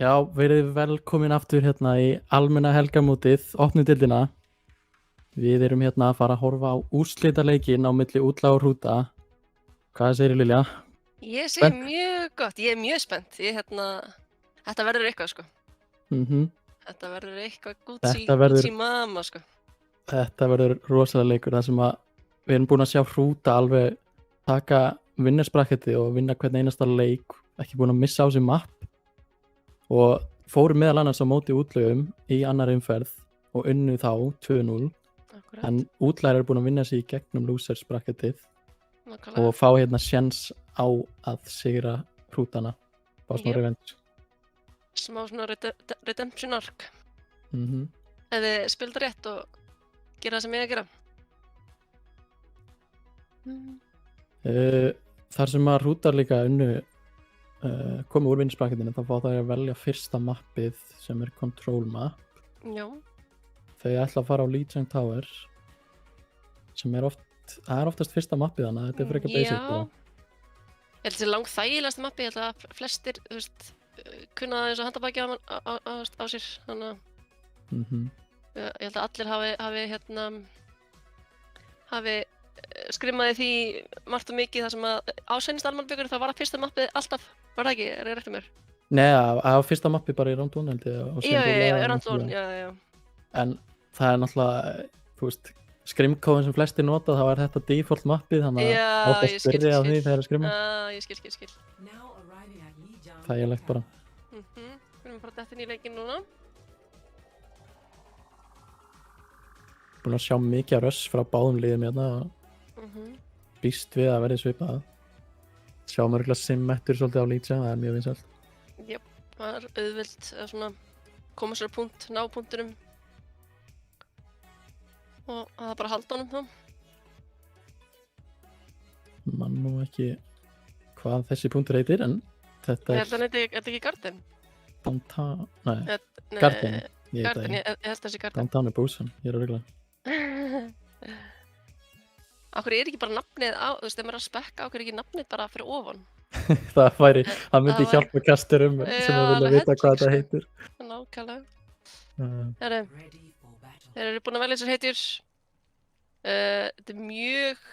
Já, verið velkomin aftur hérna í almenna helgamótið, opnu deildina. Við erum hérna að fara að horfa á úrslitaleikinn á milli Útla og Hrúta. Hvað segir Lilja? Ég segi Spennt? mjög gott, ég er mjög spennt. Þetta verður eitthvað sko. Þetta verður eitthvað Þetta verður- Gucci mama sko. Þetta verður rosalega leikur þar sem að við erum búin að sjá Hrúta alveg taka vinnarspraketti og vinna hvern einasta leik, ekki búin að missa á sig mapp og fóru meðal annars á móti Útlaugum í annar umferð og unnu þá 2-0. Akkurat, En Útlaugir eru búin að vinna sig í gegnum losersprakettið nákvæmlega. og fá hérna sjens á að sigra Hrútana. Fá smá Jep. revenge. Smá svona redemption arc. Mhm. Ef þið spilda rétt og gera það sem ég að gera. Þar sem að Hrútar líka unnu komu úr vinnarsprakettinu, þá fá það að velja fyrsta mappið sem er control map. Já, Þau ætla að fara á Legion Tower sem er oftast fyrsta mappið hana, þetta er frekar basic. já. Ég held að þetta er langt þægilegasta mappi, ég held að flestir, þú veist, kunna það eins og handabækja á sér. Þannig að ég held að allir hafi skrimmaði því margt og mikið þar sem að ásennist almannbyggur, það var að fyrsta mappið alltaf, var það ekki, er ég rétt um mér? Nei, á fyrsta mappið bara í Round 1 held ég. Já, Randlón, já. En það er náttúrulega, þú veist, skrimkóðin sem flestir nota, þá er þetta default mappið, þannig að Já, átt að ég skil, spyrja á skil. því þegar það er skrimma. Ég skil. Þægilegt bara. Við erum bara dættin í leikinn núna. Búin að sjá mikið af röss frá báðum liðum hérna og býst við að verði svipað. Sjáum örgulega simmettur svolítið á Legion, það er mjög vinsælt. Jöp, það er auðvelt að svona koma sér á punkt, ná punktunum og að það bara halda honum þá. Man nú ekki hvað þessi punktur heitir, en þetta Ég er held að þetta er ekki Garden. Downtown, nei, Nei, Garden, ég veit Garden, það ég ekki. held þessi Garden. Downtown er Busan, ég er örgulega. Akkur er ekki bara nafnið á, þú veist, ef maður er að spekka, akkur er ekki nafnið bara fyrir ofan. Það myndi Það hjálpa kasturum sem að vilja vita hvað þetta heitir. Nákvæmlega. Uh, Þeir eru búin að velja þessar heitjur. Þetta er mjög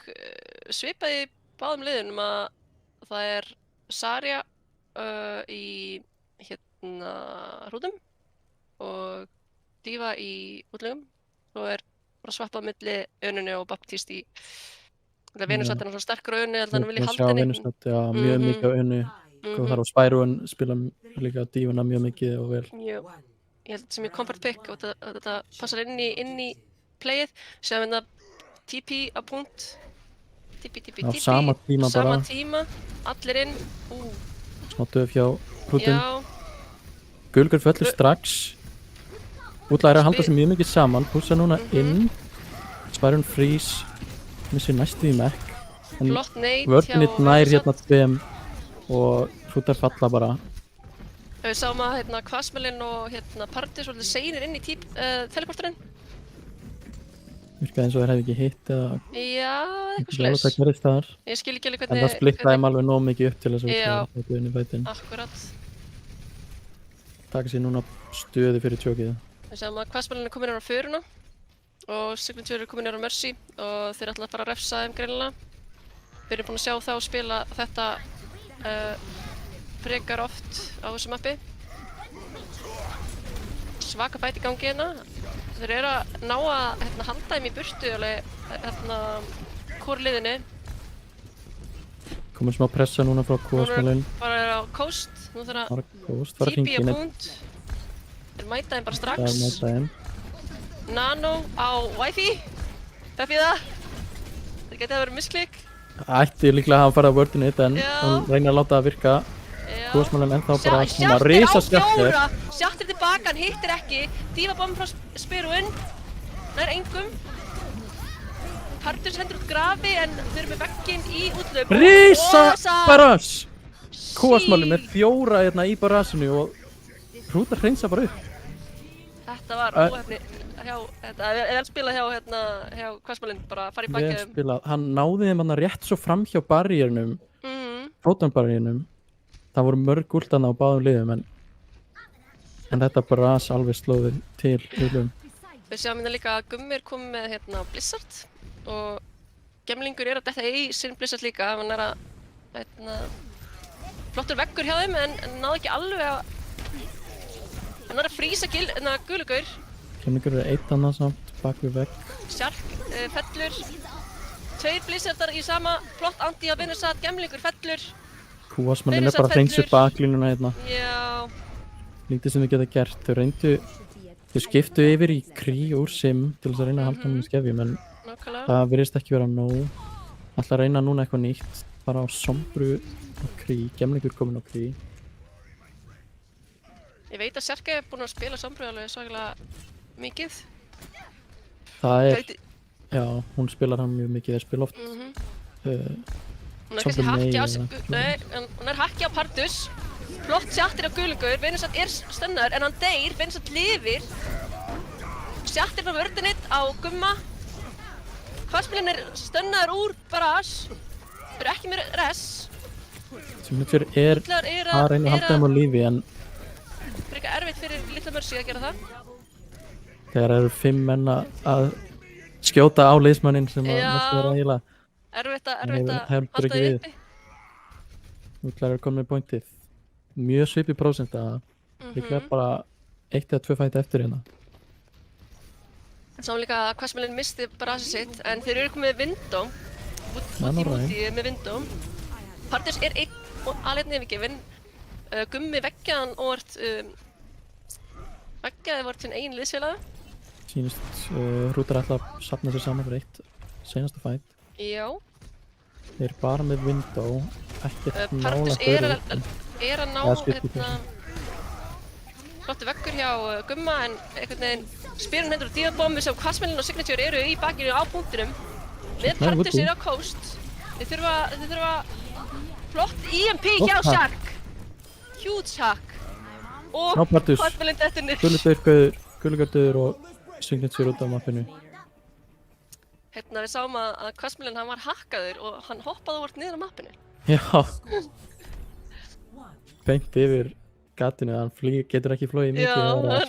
svipað í báðum liðunum að það er Zarya í Hrútum og Díva í Útlaugum og er bara svappað milli Önunni og Baptiste í Venusat er náttúrulega sterkur á Önunni, held að hann vilji halda henni. Já, mjög mikið á unni. Og þar á Spyroen spila líka Dívuna mjög mikið og vel. Jú, ég held þetta sem ég comfort pick og þetta passar inn í playið. Séðan þetta TP á punkt. TP. Á sama tíma bara. Sama tíma, allir inn. Smá döf hjá Hrútum. Já, Gulgur föllur strax. Útlæðir að halda sér mjög mikið saman. Pússa núna inn. Spyroen frís. Missir næstu í mekk. flott neitt hjá Vörnit nær Venusat. hérna tveim og Hrútar falla bara. Við sáum að Kvasmelin og Party svolítið seinir inn í teleporterinn. Virkaði eins og þeir hefði ekki hitt eða Já, eitthvað alveg slags. verið þar. Ég skil ekki alveg En það splittaði þeim alveg nóg mikið upp til þess að Já. þetta unni fætin. Akkurat. Taka sér núna stöðu fyrir tjókið. Við sáum að Kvasmelin er komin á föruna og Sigmundur er komin á Mercy og þeir ætla að fara að refsa þeim greinilega. Við erum búin að sjá þá spila þetta frekar oft á þessu mappi. Svaka fæti í gangi hérna. Þeir eru að ná að halda þeim í burtu alveg hvort liðinu. Komur smá pressa núna frá Kvasmelin. Bara er á coast. Nú þarf að Markóst var TP á hringin. punkt. Þeir mæta þeim bara Það strax. mæta þeim. Nano á Wi-Fi. Peppið það. Það geti að vera misklikk. Ætti líklega að hafa farið á vördinu þetta en Já. hann reynir að láta það virka. Já. Kvasmelin ennþá bara svona Sjattir á risa sjattir. fjóra. Sjattir tilbaka, hann hittir ekki. Díva bomb frá Spyroen. Nær engum. Partus hendur út grafi en þau eru með vegginn í útlöp. Risa barras! Kvasmelin með 4 hérna í barrasinu og Hrútar hreinsa bara upp. Þetta var óhefni hjá, vel spilað hjá Kvasmelin, bara að fara í Vel bakið þeim. spilað. Hann náði þeim hann rétt svo fram hjá barriérnum, fótonbarriérnum. Það voru mörg últana á báðum liðum en En þetta bras alveg slóði til Ulum. Við sjáum hérna líka að Gummi er komið með hérna Blizzard og Gemlingur er að detta í sinn Blizzard líka. Hann er að hérna, flottur veggur hjá þeim en náði ekki alveg að hann var að frísa Gulugaur. Gemlingur er eitt annað samt bak við vegg. Sjark fellur. 2 Blizzardar í sama flott anti á Venusatt. Gemlingur fellur. Kúasmanninn er bara að hreinsa upp baklínuna hérna. Já. Lítið sem þau geta gert. Þau skiptu yfir í Kree úr Sim til þess að reyna að halda hann í skefjum en það virðist ekki vera nóg. Ætla að reyna núna eitthvað nýtt. Bara á Sombru og Kree. Gemlingur komin á Kree. Ég veit að Sjark er búinn að spila Sombru alveg svakalega mikið. Það er, já, hún spilar hann mjög mikið. Þeir spila oft. Hún er kannski hakki á sig, nei, hún er hakki á Pardus. Flott sjattir á Gulugaur, Venusatt er stunnaður en hann deyr, Venusatt lifir. Sjattir frá vörðinitt á Gumma. Hvassmilinn er stunnaður úr Barrage. Þau eru ekki með res. Signature er að reyna að halda þeim á lífi en það er eitthvað erfitt fyrir Litla Mercy að gera það. Þegar eru 5 menn að skjóta á liðsmanninn sem að næstu vera eiginlega. Erfitt að halda því uppi. Útlæður er komið með pointið. Mjög svipið prósent að líklega bara 1 eða 2 fæti eftir hérna. Sáum líka að Hvassmilinn misti Barrage sitt en þeir eru komið með Vindó. Út í múti með Vindó. Pardus er einn og alveg yfirgefinn. Gummi veggjaðan og veggjaði vart sinn eigin liðsfélaga. Sýnist Rútar ætla að safna sér saman fyrir eitt seinasta fætt. Já. Þeir eru bara með Vindó, ekkert nála Pardus er að ná flottu veggur hjá Gumma en einhvern veginn spyrun hendur á díðabombu sem Hvassmilinn og Signature eru í bakinu á punktinum. Með Pardus er á coast. Þeir þurfa flott EMP hjá Sjark. Huge hack. Og Hvassmilinn dettur niður. Gulugaur og Signature út af mappinu. Hérna við sáum að Hvassmilinn hann var hakkaður og hann hoppaði vort niður á mappinu. Já. Beint yfir gatinu, hann getur ekki flóið mikið. Já,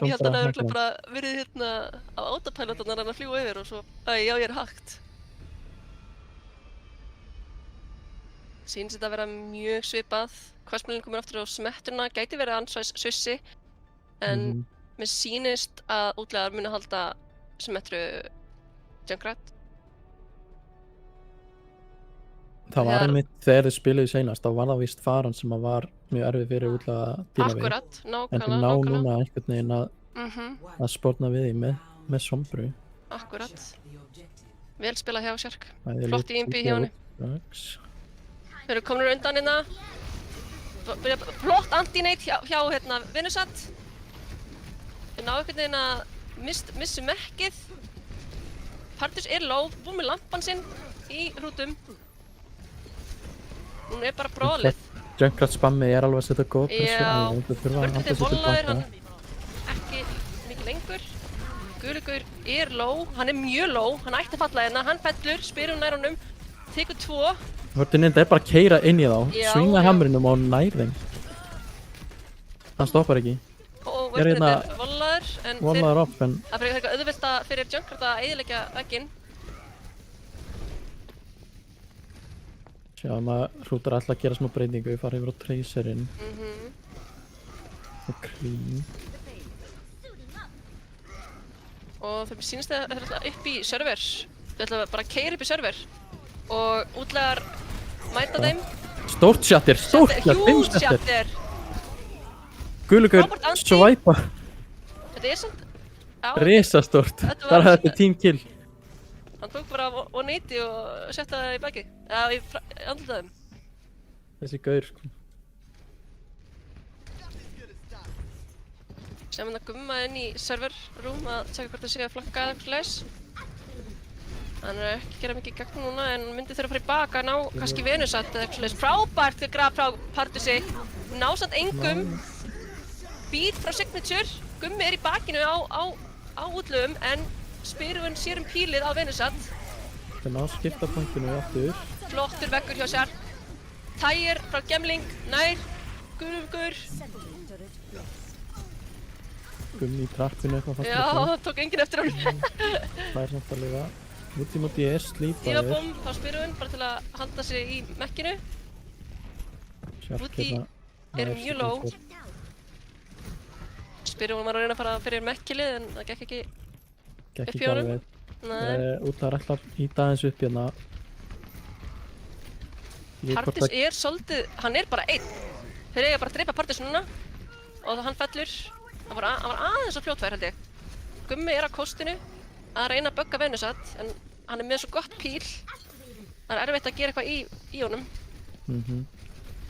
ég held að hann hefur bara verið hérna á autopilot þannig að hann fljúa yfir og svo, já ég er hakt. Sýnist þetta að vera mjög svipað. Hvassmilinn komur aftur á smettuna, gæti verið ansvæs Sussi en mér sýnist að útlegar muni halda smettru Junkrat. Það var einmitt þegar þið spiluðu seinast, þá var það víst faran sem var mjög erfið fyrir útlega að díla við. Akkurat, nákvæmlega. En þið ná núna einhvern veginn að spórna við því með Sombru. Akkurat. Vel spilað hjá Sjark. Flott í IMP hjá henni. Þeir eru komnir undan hérna. Flott anti-nate hjá hérna Venusatt. Þeir ná einhvern veginn að missu mekkið. Pardus er low, búinn með lampan sinn í rútum. Hún er bara brólið. Junkrat spammið er alveg að setja góð pressu á. Vörðin er vollaður, hann ekki mikið lengur. Gulugaur er low, hann er mjög low, hann ætti að falla hérna, hann fellur, spyr nær honum, tekur 2. Vörðin er bara að keyra inn í þá, svinga hamrinum og nær þeim. Hann stoppar ekki. Og vörðin er vollaður, en það er eitthvað auðvelt fyrir Junkrat að eyðileggja vegginn. Sjáum að Rútar ætla að gera smá breytingu, við fara yfir á Tracerinn. Og Kree. Og þeim sýnist þeir ætla upp í server. Þeir ætla bara að keyra upp í server. Og útlegar mæta þeim. Stórt sjattir, Huge sjattir. Gulugaur svæpa. Þetta er samt... Risastórt. Þar hafði þetta 10 kill. Hann tók bara 180 og setta það í baki. Eða í andlitaðum. Þessi gaur sko. Sem hann að Gumma inn í serverroom að tjekka hvort það sé að flanka eða eitthvað leis. Hann er ekki að gera mikið gegn núna en myndi þeirra fara í baka ná kannski Venusatt eða eitthvað leis. Frábært fyrir graf frá Pardusi. Ná samt engum. Beat frá Signature. Gummi er í bakinu á útlöfum en Spyrun sér pílið á Venusatt. Það ná skipta pointinu aftur. Flottur veggur hjá Sjark. Tægir frá Gemling, nær, Gulugaur. Gummi í trappinu eitthvað fast. Já, það tók enginn eftir honum. Það er samt að lifa. Múti er slípaður. Dífabóm, þá spyrum hún bara til að halda sig í mekkinu. Múti er mjög low. Spyrum hún var að reyna að fara fyrir mekkilið en það gekk ekki upp í honum. Útlaðar ætlar íta aðeins upp hérna. Partis er svolítið, hann er bara einn. Þeir eiga bara að dreipa Partis núna og hann fellur. Hann var aðeins að fljótfær held ég. Gummi er á kostinu að reyna að bugga Venusat en hann er með svo gott píl. Það er erfitt að gera eitthvað í honum.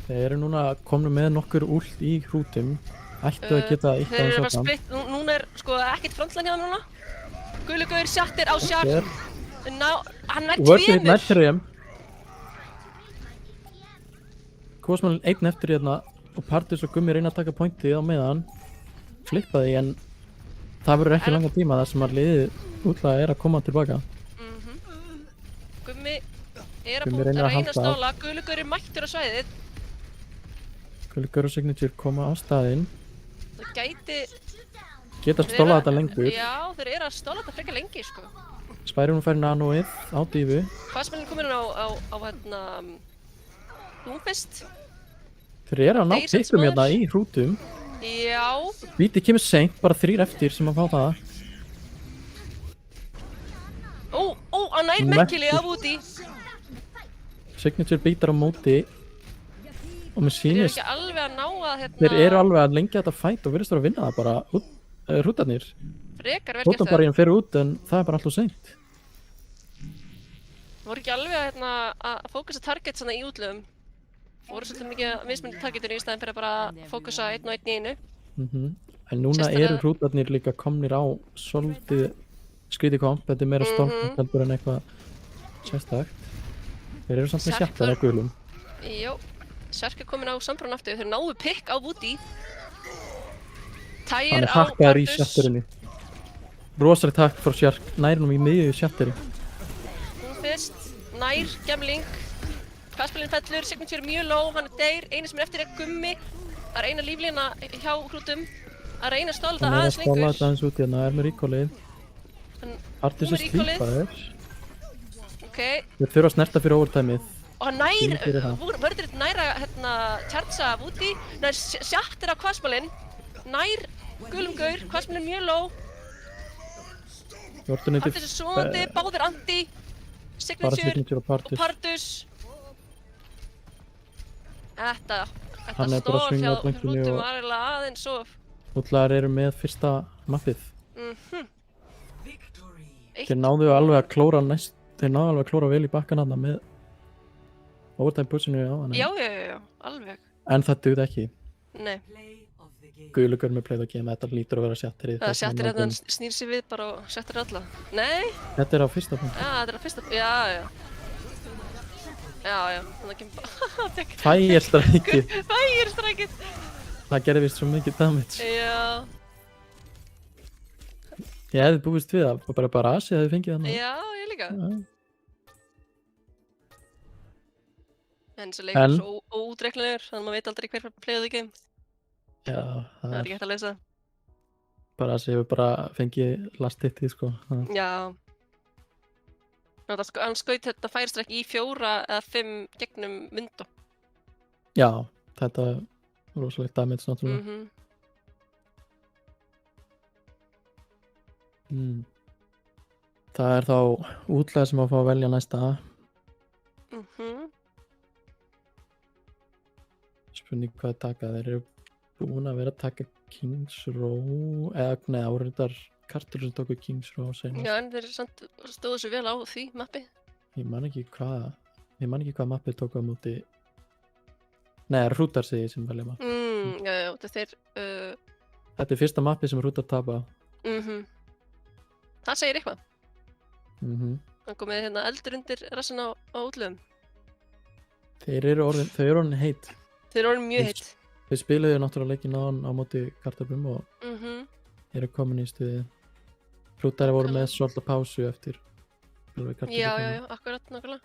Þeir eru núna komnir með nokkur últ í hrútum. Ættu að geta ítt Þeir eru bara splitt, núna er sko ekkert frontline hjá hann núna. Gulugauður sjattir á Sjark. Hann er tveimur. Kosmalinn einn eftir hérna og Partis og Gummi reyna að taka pointið á meðan. Flippaði en það verður ekki langa tíma þar sem að liðið útlaga er að koma tilbaka. Gummi er að reyna að stóla, Gulugauður er mættur á svæðið. Gulugauður og Signature koma á staðinn. Það geta stólað þetta lengur. Já, þeir eru að stóla þetta frekar lengi sko. Spærunum fær nanoið á dífu. Hvaðsmælinn kominn á hérna Doomfist. Þeir eru að ná pikkum hérna í hrútum. Já. Víti kemur seint, bara 3 eftir sem að fá það. Hann nær mekkili af úti. Signature bítar á móti. Og mér sýnist. Þeir eru ekki alveg að ná að hérna. Þeir eru alveg að lengja þetta fight og virðast að vinna það bara hrútarnir. Frekar vel gert það. Fótambarinn fer út en það er bara alltaf seint. Það voru ekki alveg að fókusa target svona í útlöfum. Voru svolítið mikið mismunandi targetinu í staðinn fyrir bara að fókusa einn og einn í einu. En núna eru hrútarnir líka komnir á svolítið skrítið komp. Þetta er meira stormkomp heldur en eitthvað sérstakt. Þeir eru samt með sjattar á gulum. Jó, Sjark er komin á sambrún aftur. Þeir náðu pikk á Woody. Tægir á Partus. Hann er hakkaður í sjatturinni. Rosalega takk frá Sjark. Nær í miðju sjatturinn. Fyrst, nær, gemling. Hvaðsmælinn fellur, Signature mjög low, hann er deyr. Einu sem er eftir er Gummi. Það er eina líflína hjá hrútum. Að reyna að stóla þetta aðeins lengur. Hann er að stóla þetta aðeins út hérna, er með recallið. Partis er slípaður. Þeir þurfa að snerta fyrir overtæmið. Og hann nær, vörður næra hérna tjartsa Woody. Nær sjattir á hvaðsmælinn. Nær, gulum gaur, hvaðsmælinn mjög low. Partis er svoandi, báðir anti. Signature og Partus. Þetta stól hjá hrútum var eiginlega aðeins of. Útlagar eru með fyrsta mappið. Þeir náðu alveg að klóra vel í bakkan þarna með overtime pushinu á hann. Já, alveg. En það dugði ekki. Nei. Gulugauður með play the game, þetta lítur að vera sjattir í það. Sjattir hérna snýr sér við bara og sjattir alla. Nei. Þetta er á fyrsta punkt. Já, þetta er á fyrsta punkt, já. Já, þannig kemur Fire-strækið. Fire-strækið. Það gerði vist svo mikið damage. Já. Ég hefði búist við það, bara Asi hefði fengið hann. Já, ég líka. En þessi leikur er svo óútreiknanlegur, þannig að maður veit aldrei hver play the game. Já, það er ekki hægt að leysa. Bara Asi hefur bara fengið last hitið, sko. Já. Hann skaut þetta færstrekk í 4 eða 5 gegnum Mundo. Já, þetta er rosalegt damage náttúrulega. Það er þá útlega sem að fá að velja næsta. Spurning hvað að taka. Þeir eru búin að vera að taka Kings Row eða áriðar kartur sem tóku Kings Row senast. Já, en þeir stóðu svo vel á því mappi. Ég man ekki hvað mappi tóku á móti. Nei, hrútar segi ég sem velja mappi. Já, þetta er fyrsta mappi sem hrútar tapa. Það segir eitthvað. Það komið hérna eldur undir rassin á útlöfum. Þeir eru orðin heit. Þeir eru orðin mjög heit. Þeir spiluðu náttúrulega leikinn á móti kartöflum og eru komin í stuði. Hrútar voru með svolítið pásu eftir kartöflum. Já, akkurat, nákvæmlega.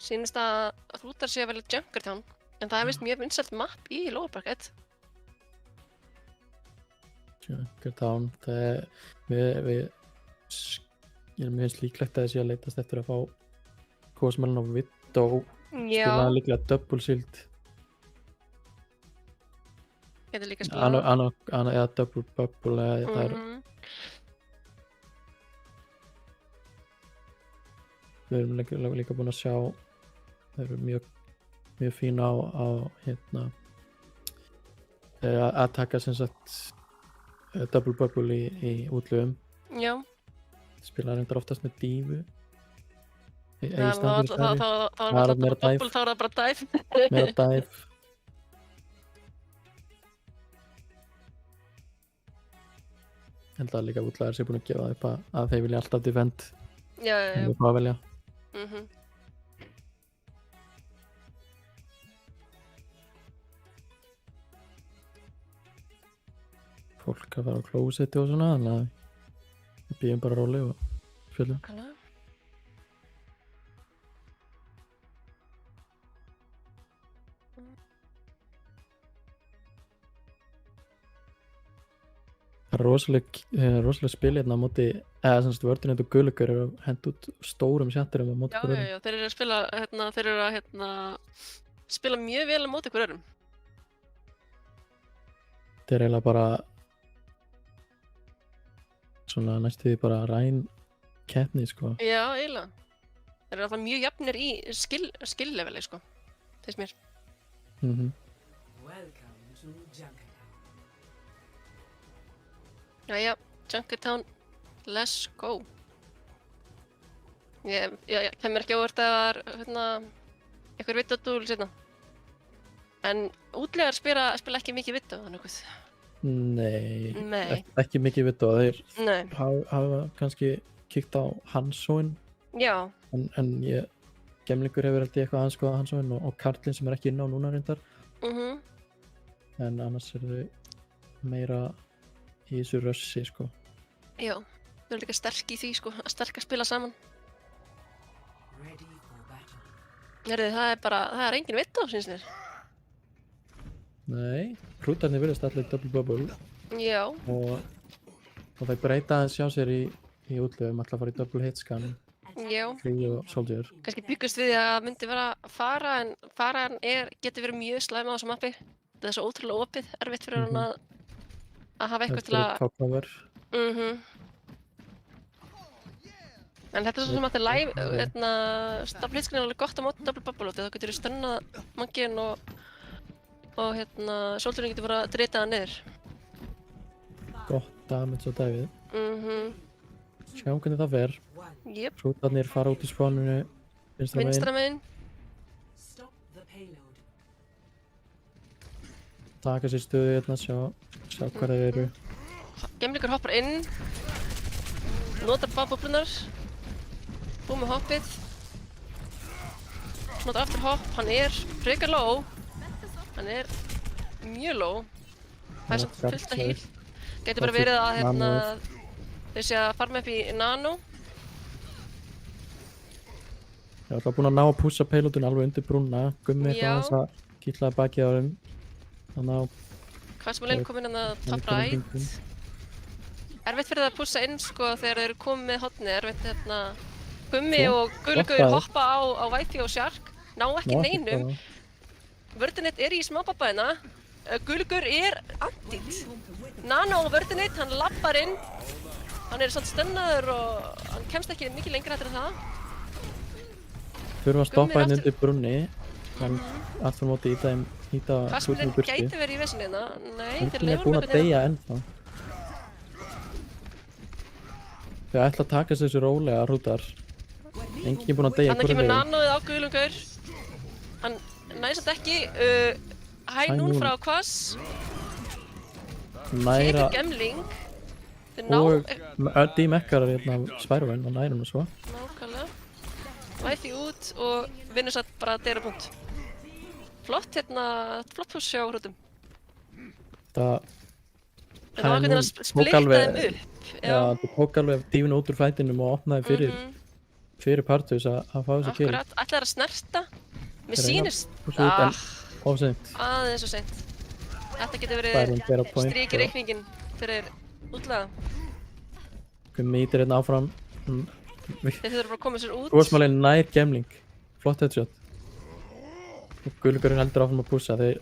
Sýnist að hrútar sé að velja Junkertown, en það er vist mjög vinsælt mapp í Lower Bracket. Junkertown, það er ég mér finnst líklegt að þessi að leitast eftir að fá kosmelin á Widow, Já, spilaði líklega Double Shield getur líka spilað. eða Double Bubble eða það er, við erum líka búin að sjá það eru mjög fín á hérna að taka sem sagt Double Bubble í útlöfum, Já, spilaði reyndar oftast með dífu í það staðinn fyrir Sari. var Það er bara meira dive. bubble, þá var það bara dive. Meira dive. Ég held að líka útlæðar sé búin að gefa upp að þeir vilja alltaf defend Já, en við bara að velja. Mhm. Fólk að fara á klósetti og svona, þannig að við býjum bara róli og fjöldum. Nákvæmlega. Það er rosaleg spil hérna á móti, eða semst vördunett og gulugur eru að henda út stórum sjatturum á móti Já, hverjum. já, þeir eru að spila, þeir eru að spila mjög vel á móti ykkur öðrum. Þetta er eiginlega bara svona næstu því bara ræn keppni, sko. Já, eiginlega. Þeir eru alltaf mjög jafnir í skill-leveli, sko. Þess mér. Welcome to Junkertown. Jæja, Junkertown, let's go. Ég kemur ekki óvart að það er einhver Widow-dúl sérna. En útlegar spila ekki mikið Widow, þannig að Nei. Ekki mikið við það. Þeir Nei. hafa kannski kíkt á Hanzoinn, Já, en Gemlingur hefur held ég eitthvað aðeins skoðað Hanzoinn og Karlinn sem er ekki inn á núna reyndar, en annars er þau meira í þessu rössi, sko. já. Þau eru líka sterk í því, sko, að sterk að spila saman. Ready for battle. Herðu, það er engin Widow, syns þér. Nei, hrútarnir virðast allir Double Bubble Já, og þeir breyta aðeins sjá sér í útlöfum, alltaf fara í Double Hitscan, já. Kree og Soldier. Kannski byggust við því að myndi vera fara, en faran getur verið mjög slæm á þessu mappi. Það er svo ótrúlega opið, erfitt fyrir hann að hafa eitthvað til að... Cover. En þetta er svo sem að þetta er Double Hitscan er alveg gott á móti Double Bubble, þá getur þú stönnað Monkeyinn og Soldierinn getur bara að drita það niður. Gott damage á Davíð. Sjáum hvernig það fer. Jep, Hrútarnir fara út í spáninu vinstra megin. vinstra megin. Stop the payload. Taka sér stöðu hérna, sjá hvað þeir eru. Gemlingur hoppar inn, notar bublunar, búið með hoppið, notar aftur hopp, hann er frekar low, hann er mjög low, það er samt fullt að heal. Gæti bara verið að þeir sé að farma upp í nano. Ég var búinn að ná að pússa payloadun alveg undir brúnna, Gummi Já. eitthvað aðeins að kýtlaði bakið á þeim. Þannig að Kvassmálinn kom inn að top right. Erfitt fyrir það að pússa inn, sko, þegar þeir eru komið með hotni, erfitt Gummi og Gulugur hoppa á Wifi og Shark, ná ekki neinum. Vördunett er í smábabbaðina, Gulugur er andít. Nano og Vördunett, hann lappar inn, hann er svona stunnaður og hann kemst ekki mikið lengra eftir það. þurfum að stoppa henni undir brunni, en aftur móti íta Kvassmálinn gæti verið í vesinni hérna, nei, þeir Enginn er leifum búinn að deyja ennþá. Þau ætla að taka sér þessu rólega, hrútar. Enginn er búinn að deyja. Þannig kemur Nanoið á Gulugur, hann næst ekki, hæ nún frá Kvass, tekur Gemling, þeir ná... Og D-Mekkarar hérna Spyroven og nærum og svo. Nákvæmlega. Wifi út og vinnur satt bara að deyra punkt. Flott flott push hjá hrútum. Það var hvernig að splitta þeim upp. Já, það tók alveg dífinu út úr fætinum og opnaði fyrir Partus að fá þessu kill. Akkurat, ætlaði að snerta. Mér sýnist... Of seint. Aðeins og seint. Þetta getur verið strik í reikningin. fyrir útlaga. Mýtir hérna áfram. Þeir þurfa bara að koma sér út. Brosmalinn nær gemling. Flott headshot. Og Gulugurinn heldur áfram að pússa. Þeir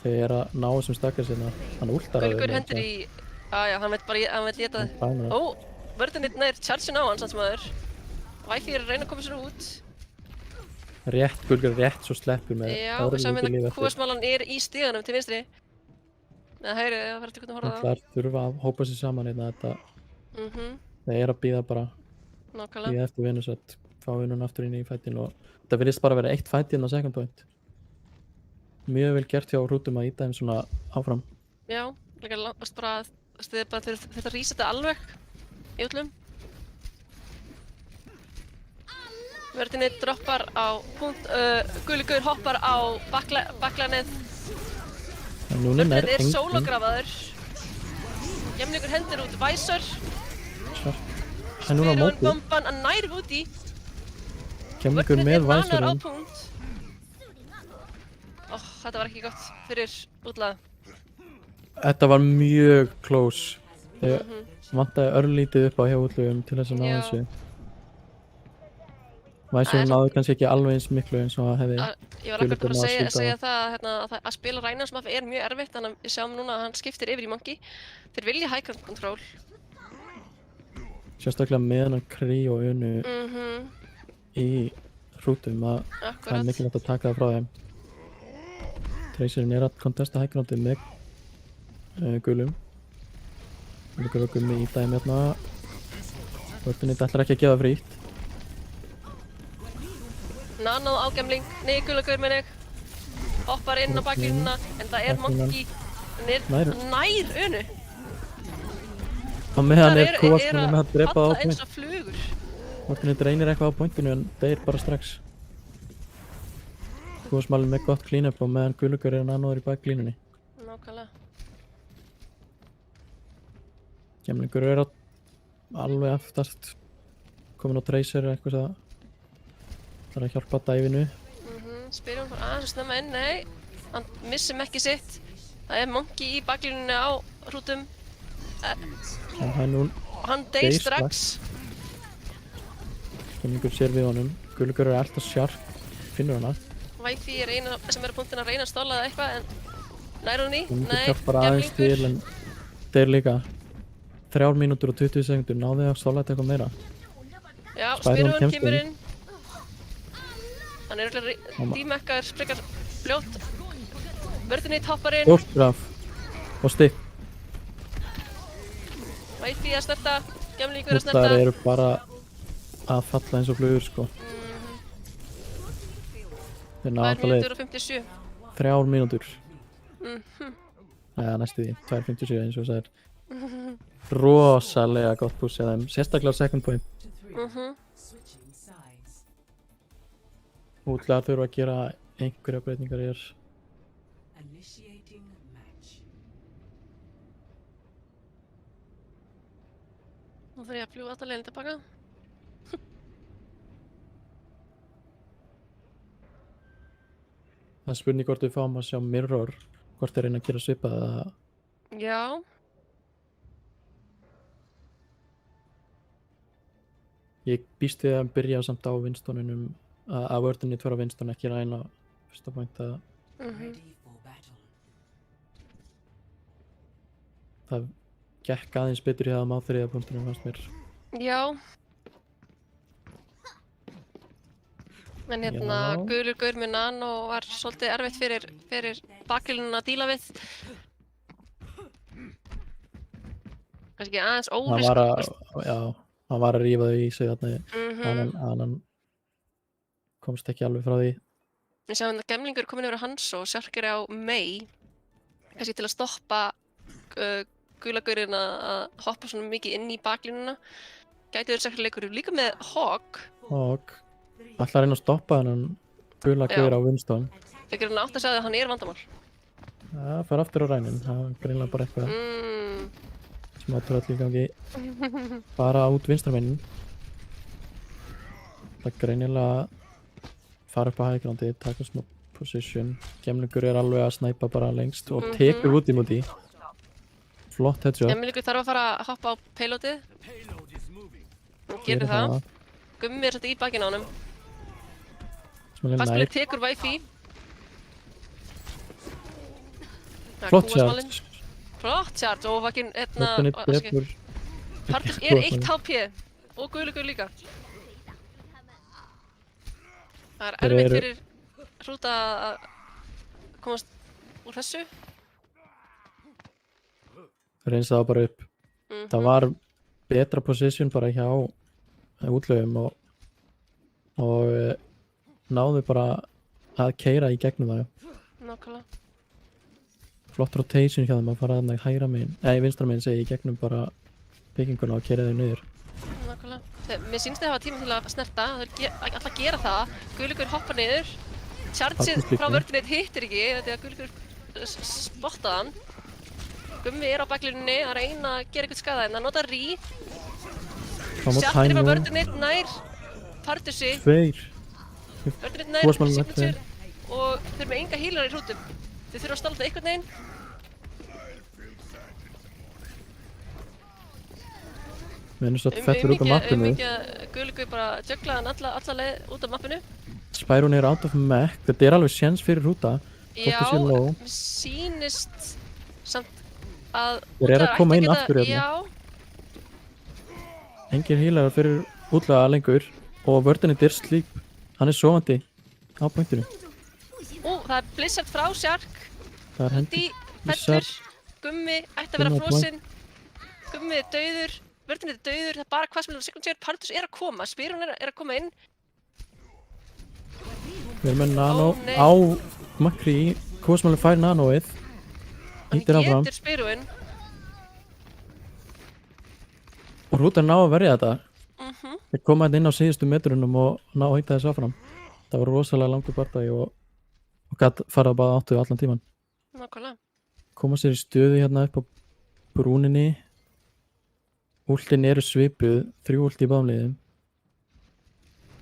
eru að ná þessum stakkar sinna. Hann últar að Gulgur hendur í... Já, hann veit leta það. Ó, vörðunni nær charge-in á hann, sanns maður. Væfir er að reyna að koma sér út. Rétt, Gulgur rétt svo sleppur með Já, og sem hérna kúasmálan er í stíðanum til vinstri. Eða hægri, það verður ekki hvernig að horfa það. Það þurfa að hópa sér saman hérna þetta. Þeir eru að bíða bara. Nákvæmlega. Bíða eftir vinnu svo að fá vinnun aftur inn í fætin og þetta virðist bara að vera eitt fæti hérna á second point. Mjög vel gert hjá hrútum að íta þeim svona áfram. Já, líka langast bara þetta resetta alveg í útlum. Vörðinni droppar á punkt, Gulgur hoppar á baklanið. Vörðinni er sólógrafaður. Gemlingur hendur út Visor. Spyrjón bomban að nær úti. Gemlingur með Visorinn. Visorinn. Á punkt. Þetta var ekki gott fyrir útlaga. Þetta var mjög close. Þegar vantaði örlítið upp á hjá útlugum til þess að ná þessu. Visorinn náði kannski ekki alveg eins miklu eins og hefði. Ég var akkurat bara að segja það að spila Rænans map er mjög erfitt, þannig að við sjáum núna að hann skiptir yfir í Monkey. Þeir vilja high ground control. Sérstaklega með hann Kree og Unu í hrútum að það er mikilvægt að taka það frá þeim. Tracerinn er að kontesta high groundið með gulum. Gulur og gummi í dæmi hérna. Vörðunni ætlar ekki að gefa frítt. Nano á gemling, Gulgur með þig. Hoppar inn á baklínuna, en það er Monkey. Hann er nær Unu. Á meðan er kúasmálinn með að drepa það á falla eins og flugur. Vörðunni reynir eitthvað á pointinu en deyr bara strax. Kúasmálinn með gott clean up og meðan Gulgur er nanoður í baklínunni. Nákvæmlega. Gemlingur er alveg aftast. Komin á Tracer eða eitthvað það. Það er að hjálpa dæfinu. Spyrjum fór aðeins að snemma inn, nei. Hann missum ekki sitt. Það er Monkey í baklínunni á hrútum. Hann deyr strax. Gemlingur sér við honum. Gulgur er alltaf sjarp. Finnur hana. Væfi er eina sem er á punktinn að reyna að stóla það eitthvað, en nær hún í? Nei, hjálpar aðeins til en deyr líka. 3 mínútur og 20 sekundur. Náðu að stóla þetta eitthvað meira. Já, Spyrjón kemur inn. Hann er örugglega dímekkaður frekar fljótt. Vörðunni hoppar inn. Stórgraf og stikk. Væfi að snerta, Gemlingur að snerta. Húttar eru bara að falla eins og flugur sko. Þeir ná alltaf leið. 2 mínútur og 57. 3 mínútur. Næja, næstu því. 2.57 eins og það er. Rosalega gott push eða þeim. Sérstaklega á second point. Útlagar þurfa að gera einhverja breytingar hér. Nú þarf ég að fljúga alltaf leiðin tilbaka. Það er spurning hvort við fáum að sjá mirror, hvort þeir reyna að gera svipað eða... Já. Ég býst við að byrja samt á Winstoninum, að vörðunni tvöra Winston ekki ræna fyrsta point að... Það gekk aðeins betur í það á þriðja punktunum fannst mér. Já. En hérna, Gulur með Nano var svolítið erfitt fyrir baklínuna að díla við. Kannski aðeins órisk. Hann var að rífa þau í sig þarna. Hann komst ekki alveg frá því. Við sjáum að Gemlingur komin yfir á Hans og Sjarkir á Mei. Kannski til að stoppa Gulagurinn að hoppa svona mikið inn í baklínuna. Gæti verið Sjarkirleikur líka með Hawk. Ætla að reyna að stoppa þennan Gulagur á Winston. Þegar hann átt að segja að hann er vandamál. Það fer aftur á rænin, það er greinlega bara eitthvað. Smá tröll í gangi. Bara út vinstramennin. Það er greinilega fara upp á high groundið, taka smá position. Gemlingur er alveg að snæpa bara lengst og tekur út í múti. flott headshot. Emilíku þarf að fara að hoppa á payloadið. Hún gerir það. Gummi er svolítið í bakinn á honum. Smalinn Fastballið nær. tekur Wi-Fi. Flott charge. Flott charge og vakinn Vörðunni drepur. Partus er 1 HP og Guðlugur líka. Það er Þeir erfitt eru- fyrir Hrúta að komast úr þessu. Reynsa það bara upp. Það var betra position bara hjá útlögum og náðu bara að keyra í gegnum það. Nákvæmlega. Flott rotation hjá þeim að fara þarna hægra megin, vinstra megin segi í gegnum bara bygginguna og keyra þau niður. Nákvæmlega. Mér sýnst þið hafa tíma til að snerta, þau ætla að gera það. Guðlugur hoppar niður. Chargeið Partus líka. frá vörðinni hittir ekki, þetta er að Guðlugur spottaði hann. Gummi er á baklínunni að reyna að gera eitthvað skaða en að nota Rí. Sjartir frá vörðinni nær Partusi. Tveir. Vörðinni nær Búarsmálinn nær Signature og þeir eru með enga healar í hrútum. Þau þurfa að stálda einhvern veginn. Við erum svo fettur út á mappinu. Guðlugur bara jugglaði hann alla leið út af mappinu. Spyron er out of mech. Þetta er alveg séns fyrir Hrúta. Já, sé low. mér sýnist samt að Þeir eru að útlagar koma ættu inn að aftur geta- hérna. Já, Engir healar fyrir útlaga lengur og vörðinni er sleep. Hann er sofandi á pointinu. það er Blizzard frá Sjark. Það er hendi. Dí, Blizzard. fellur, Gummi ætti að vera Gummi á frosinn. Gummi er dauður, vörðinni er dauður, það er bara hvað sem er Signature. Partus er að koma, Spyrun er að koma inn. Við erum með nano Ó, nei. á Makri. Kosmálinn fær nanoið. Hann Ítir áfram. getur Spyrun. Og Hrúta ná að verja þetta. Mhm. Þeir koma hérna inn á síðustu metrunum og ná að hýta þessu áfram. Það var rosalega langur bardagi og gætt farað bara áttu allan tíman. Nákvæmlega. Koma sér í stöðu hérna upp á brúninni. Últin eru svipuð, 3 últ í báðum liðum.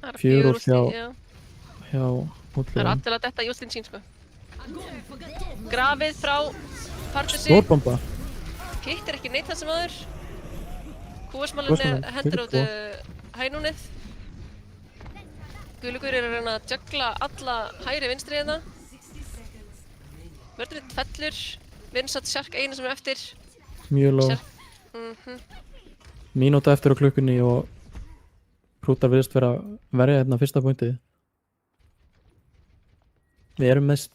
Það er 4 fjögur últ hjá últi, já. hjá Það er útliðum. allir að detta í últin sín, sko. Grafið frá Partusi. Stórbomba. Hittir ekki neitt það sem aður. Kúasmálinn Kúasmálinn hendur út fyrir hænúnið. Guðlugur er að reyna að juggla alla hægri vinstri hérna. Vörðurinn fellur. Vinsat Sjark einu sem er eftir. Mjög lóg. Sjark. Mínúta eftir á klukkunni og Hrútar virðist vera að verja hérna fyrsta pointið. Við erum með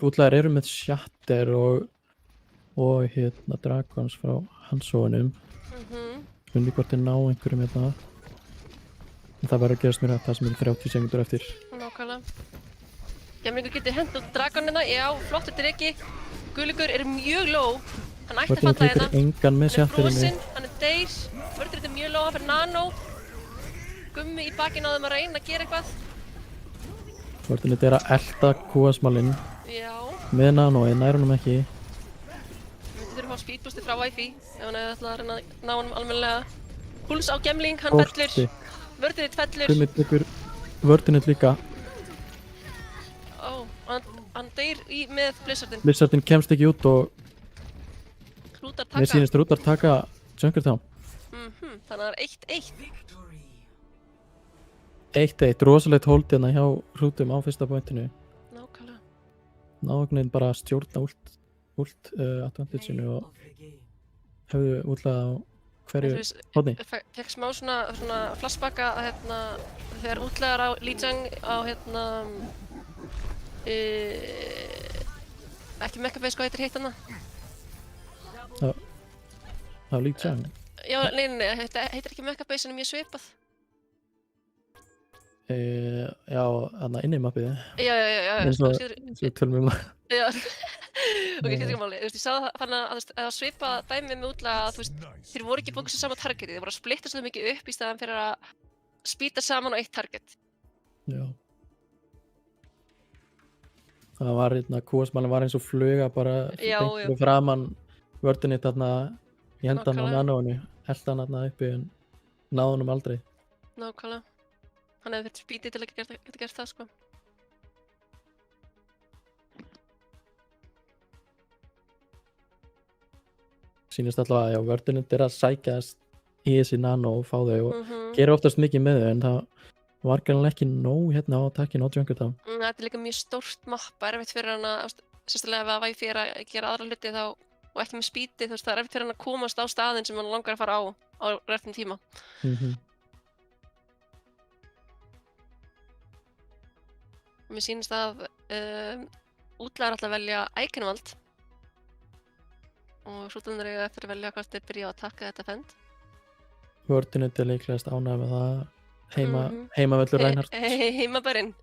útlagar eru með Shatter og hérna Dragons frá Hansónum. Spundi hvort þeir ná einhverjum hérna. En það verður að gerast mér að það sem eru 30 sekundur eftir. Nákvæmlega. Gemlingur getur hent út dragonina. Já, flottur dreki. Guðlugur er mjög low. Hann ætti að Vörðin falla tekur hérna. engan með Hann er Shatterinu. frosinn, hann er deyr. Vörðurinn er mjög low, hann fyrir nano. Gummi í bakinn á þeim að reyna að gera eitthvað. Vörðin er að elta kúasmálinn Já, með nanoið, nær honum ekki. við þurfum að fá speedboosti frá Wi-Fi ef hann hefði ætlað að reyna að ná honum almennilega. Púls á Gemling, hann Bolti. fellur. Vörðurinn fellur. Gummi tekur vörðin líka. Ó, hann deyr með Blizzardin. Blizzardin kemst ekki út og Hrútar mér taka. sýnist Hrútar taka Junkertown. Þannig að það er 1-1. Victory. 1-1, rosalegt hold hérna hjá Hrútum á fyrsta pointinu. Nákvæmlega. Náðugnin bara að stjórna ult advantageinu og Of the game. hefðu útlaga á hverju Ég hodni. fekk smá svona flashbacka að þegar útlegar á Lijiang á ekki Mechaface, hvað heitir hitt hana? Á Li Jiang. Já, nei, þetta heitir ekki Mechaface en er mjög svipað. Já, þarna inni í mappið. Já, Eins og skilur- svo tölum við maður. já. Ok, skilur ekki máli. Þú veist, ég sagði það þannig að það var svipað dæmi með útlega að þú veist, þeir voru ekki fókusað sama targetið, þeir voru að splitta svo mikið upp í staðan fyrir að spýta saman á eitt target. Já. Það var hérna, kúasmálinn var eins og fluga bara Já, beint já. fyrir framan vördinni þarna í hendan á Nákvæmlega. nanóinu. Held hann þarna uppi en náði honum aldrei. Nákvæmlega. Hann hefði verið spýtið til að geta gert það, sko. sýnist allavega að já, vörðunum er að sækjast í þessi nano og fá þau og Mhm. gera oftast mikið með þau en það var greinlega ekki nóg hérna á takkinu á Jungle Town. Þetta er líka mjög stórt mappa, erfitt fyrir hann að, sérstaklega ef að Væfi er að gera aðra hluti þá, og ekki með spýti, þú veist, það er erfitt fyrir hann að komast á staðinn sem hann langar að fara á réttum tíma. Mér sýnist að útlæðar alltaf velja Ækenvald og Hrútarnir eiga eftir að velja hvort þeir byrja að taka þetta fend. Vörðunum er líklegast ánægð með það Mhm. heimavöllur Reinhardt. Heimabærinn.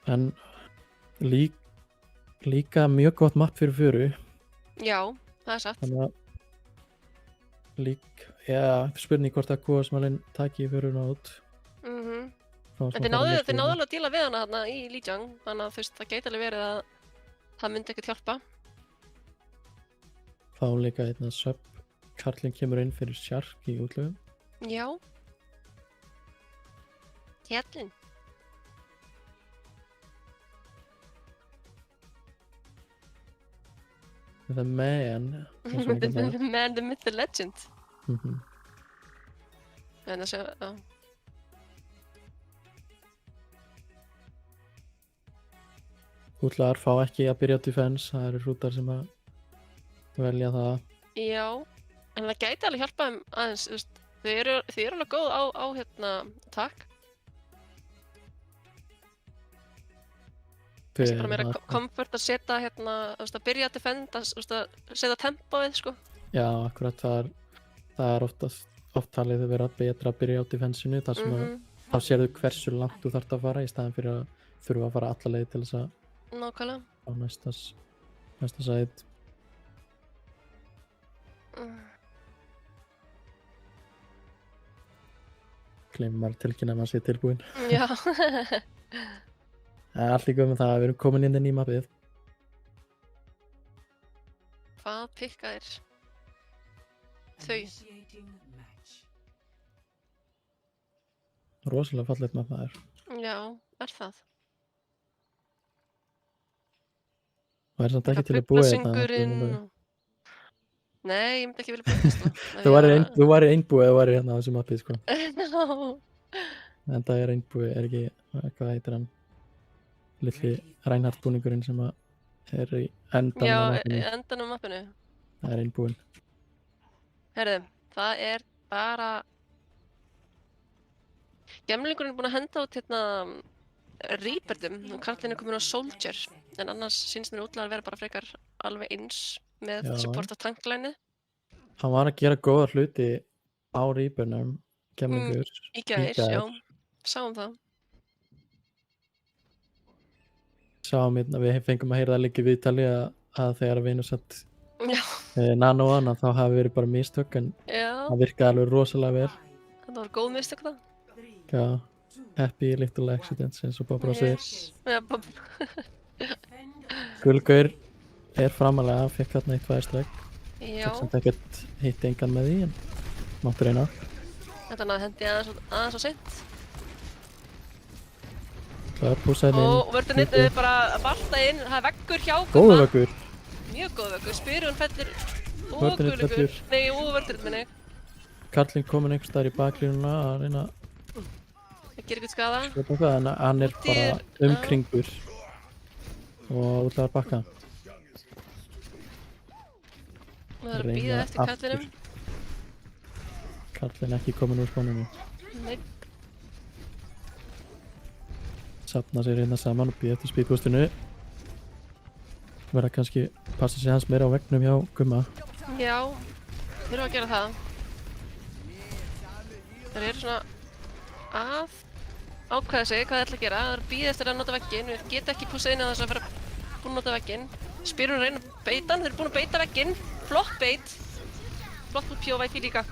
En líka mjög gott mapp fyrir fjöru. Já, það er satt. Þannig að spurning hvort að Kóasmalinn taki fjöruna út. Mhm. Fá En smá þeir bara náðu miklu. alveg að díla við hana þarna í Lijiang, þannig að þú veist, það gæti alveg verið að það myndi ekkert hjálpa. Fá líka einna sub. Karlinn kemur inn fyrir Sjark í útlöfum. Já. Kjallinn. The man. eins og hann The kallaði. man, the myth, the legend. Mhm. En það sé, já. Útlagar fá ekki að byrja defense. Það eru hrútar sem að velja það. Já, en það gæti alveg hjálpa þeim aðeins, þú veist, þau eru alveg góð á hérna, takk. Það sé bara meira comfort að setja hérna, þú veist, að byrja að defenda, þú veist, að setja tempóið, sko. Já, akkurat það er oft talið að vera betra að byrja á defensinu þar sem að þá sérðu hversu langt þú þarft að fara í staðin fyrir að þurfa að fara alla leið til þess að Nákvæmlega. á næsta sæt. Gleymum tilkynna að maður sé tilbúinn. Já. Allt í góð með það, við erum komin inn í mappið. Hvað pikka þér? Þau. Initiating match. Rosalega fallegt mapp maður. Já, er það? Og er samt ekki til að Eitthvað búa þetta. bublasöngurinn og... Nei, ég myndi ekki vilja búa þetta. Þú væri einbúið að þú væri hérna á þessu mappið, sko. No. En það er einbúið, er ekki, hvað heitir hann? Lilli Reinhardt búningurinn sem að er í endan Já, á mappinu. endan á mappinu. Það er einbúinn. Herðu, það er bara... Gemlingurinn er búinn að henda út hérna Reaperdum og karlinn er komin á Soldier. En annars sýnst mér útlagar að vera bara frekar alveg eins með Já. support af tanklæni. Hann var að gera góða hluti á Reapernum, kemlingur. Í gær, já. Sáum það. Sáum hérna, við fengum að heyra það líka í viðtali að þegar Venus satt Já, nano hana þá hafi verið bara mistök en já. það virkaði alveg rosalega vel. Þetta var góð mistök það. Já, happy little accidents eins og Bobra segir. Já, Gulgaur er framalega, fekk þarna eitt fæðstræk. já. Fekk samt ekkert hitt engan með því en máttu reyna. Þetta náði hendi aðeins og seint. Klar, púsaði inn. Og vörðunni bara að valta inn, það er veggur hjá Góðu Gumma. vöggur. Mjög góð veggur, Spyrjun fellir og Vörðurinn Guðlaugur. fellur. Nei, og vörðurinn minni. Karlinn komin einhvers staðar í baklínuna að reyna Það gerir eitthvað skada. að skjóta eitthvað en hann er bara umkringur og útlagar bakka. Það er að bíða eftir kallinum. Karlinn ekki komin úr spáninu. Nei, Safna sér hérna saman og býða eftir speedboostinu. Verða kannski passa sig hans meira á veggnum hjá Gumma. já, þurfum að gera það. Það eru svona að ákveða sig hvað það ætla að gera. Það er að bíða eftir að nota vegginn. Við geta ekki pússað inn á þess að vera búin að nota vegginn. Spyrjun að reyna að beita hann. Þeir eru búin að beita vegginn. Flott beit. Flott út POV líka.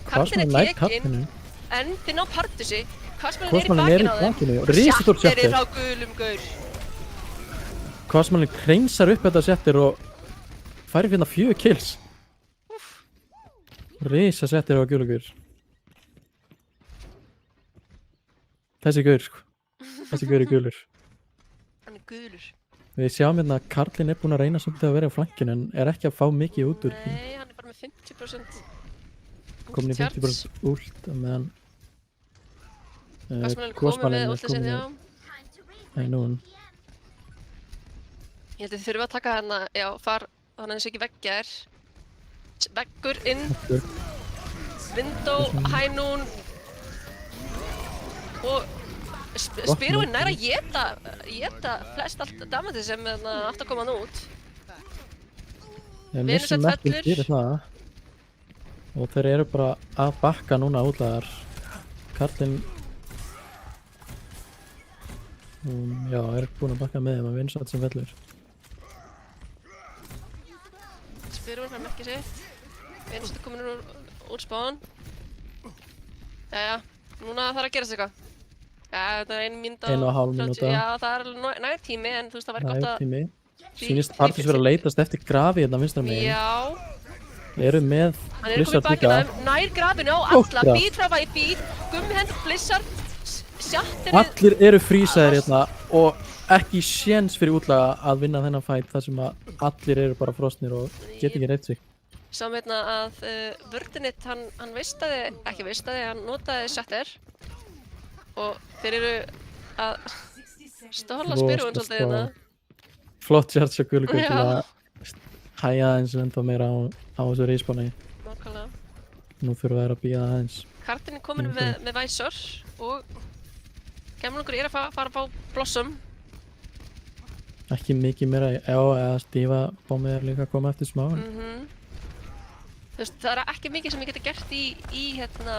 Karlinn er tekinn. En þeir ná Pardussi. Kvassmælinn er í bakinu á þeim. Risastórt Sjattir sjatter. er á gulum gaur. Kvassmælinn hreinsar upp þetta settir og færi finna 4 kills. Risa settir á gulugur. Þessi gaur sko. Þessi gaur er gulur. Hann er gulur. Við sjáum hérna að Karlinn er búinn að reyna svolítið að vera á flankinu en er ekki að fá mikið út úr. Nei, hann er bara með 50%. Komin í charge. 50% ult meðan Kosmalinn er komið Kosmalinn með er útlið sinni, já. Nei, nú hann. Ég held að þið þurfum að taka hérna, já, þannig að þessu ekki veggjar. Veggur inn, window, hænún og Spyrúin nær að éta flest allt damage sem átt að koma hann út. Missum ekki fyrir það. Og þeir eru bara að bakka núna útlagar. Karlinn já, er búinn að bakka með þeim að Vinsat sem fellur. Spyrúin fær merkið sitt. Vinsat er komin úr spawn. Jæja, núna þarf að gerast eitthvað. Já, þetta er 1 mínúta 1,5 mínúta. Já, það er alveg nær tími, en þú veist, það væri gott að... Tími. Sýnist Artis vera að leitast eftir grafi hérna vinstra megin. Já. Við erum með Hann er komið Blizzard baki líka. það, nær grafinu á alla, beat frá Vibe, Gummi hendur Blizzard, Shatterið... Allir eru frísaðir hérna og ekki séns fyrir útlaga að vinna þennan fight þar sem að allir eru bara frosnir og geta ekki reitt sig. Sáum hérna að Vördinitt, hann ekki veistaði, hann notaði Shatter og þeir eru að stóla Spyrúin svolítið hérna. Flott charge og gulgur Já. til að hæja aðeins enda meira á þessu respawni. Nákvæmlega. Nú þurfa þær að bíða aðeins. Kartinn er komin með Visor og Gemlungur er að fara að fá Blossom. Ekki mikið meira, já, eða Stífa bombið er líka að koma eftir smá. Þú veist, það er ekki mikið sem ég geti gert í hérna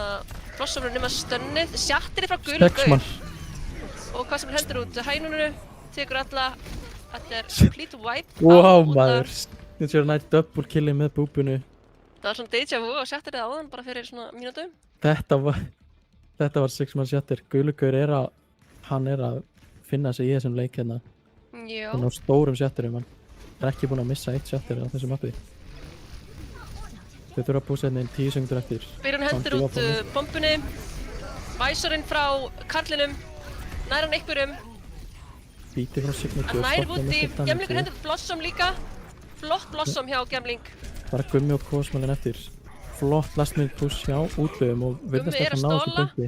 Blossominu nema stönnið, Shatterið frá Gulgaur. 6 mann. Og hvað sem hendur út hænunu, tekur alla, þetta er complete wipe. Wow maður, þetta er nætt double killi með búbunu. Það var svona deja vu og Shatterið áðan bara fyrir svona mínútu. Þetta var 6 mann Shatter. Gulgaur hann er að finna sig í þessum leik hérna. Já. Hann á stórum Shatterum, hann er ekki búinn að missa 1 Shatter á þessu mappi. Þau þurfa að búsa hérna inn 10 sekundur eftir. Byrjan hendur út bombunni, Visorinn frá Karlinum, nær hann einhverjum. Bíti frá Signature. Hann nær út í, Gemlingur hendur Blossom líka. Flott Blossom hjá Gemling. Bara Gummi og Kosmalinn eftir. Flott last minute push hjá útlöfum og virðast Gummi er ekki að ná þessu stóla, punkti.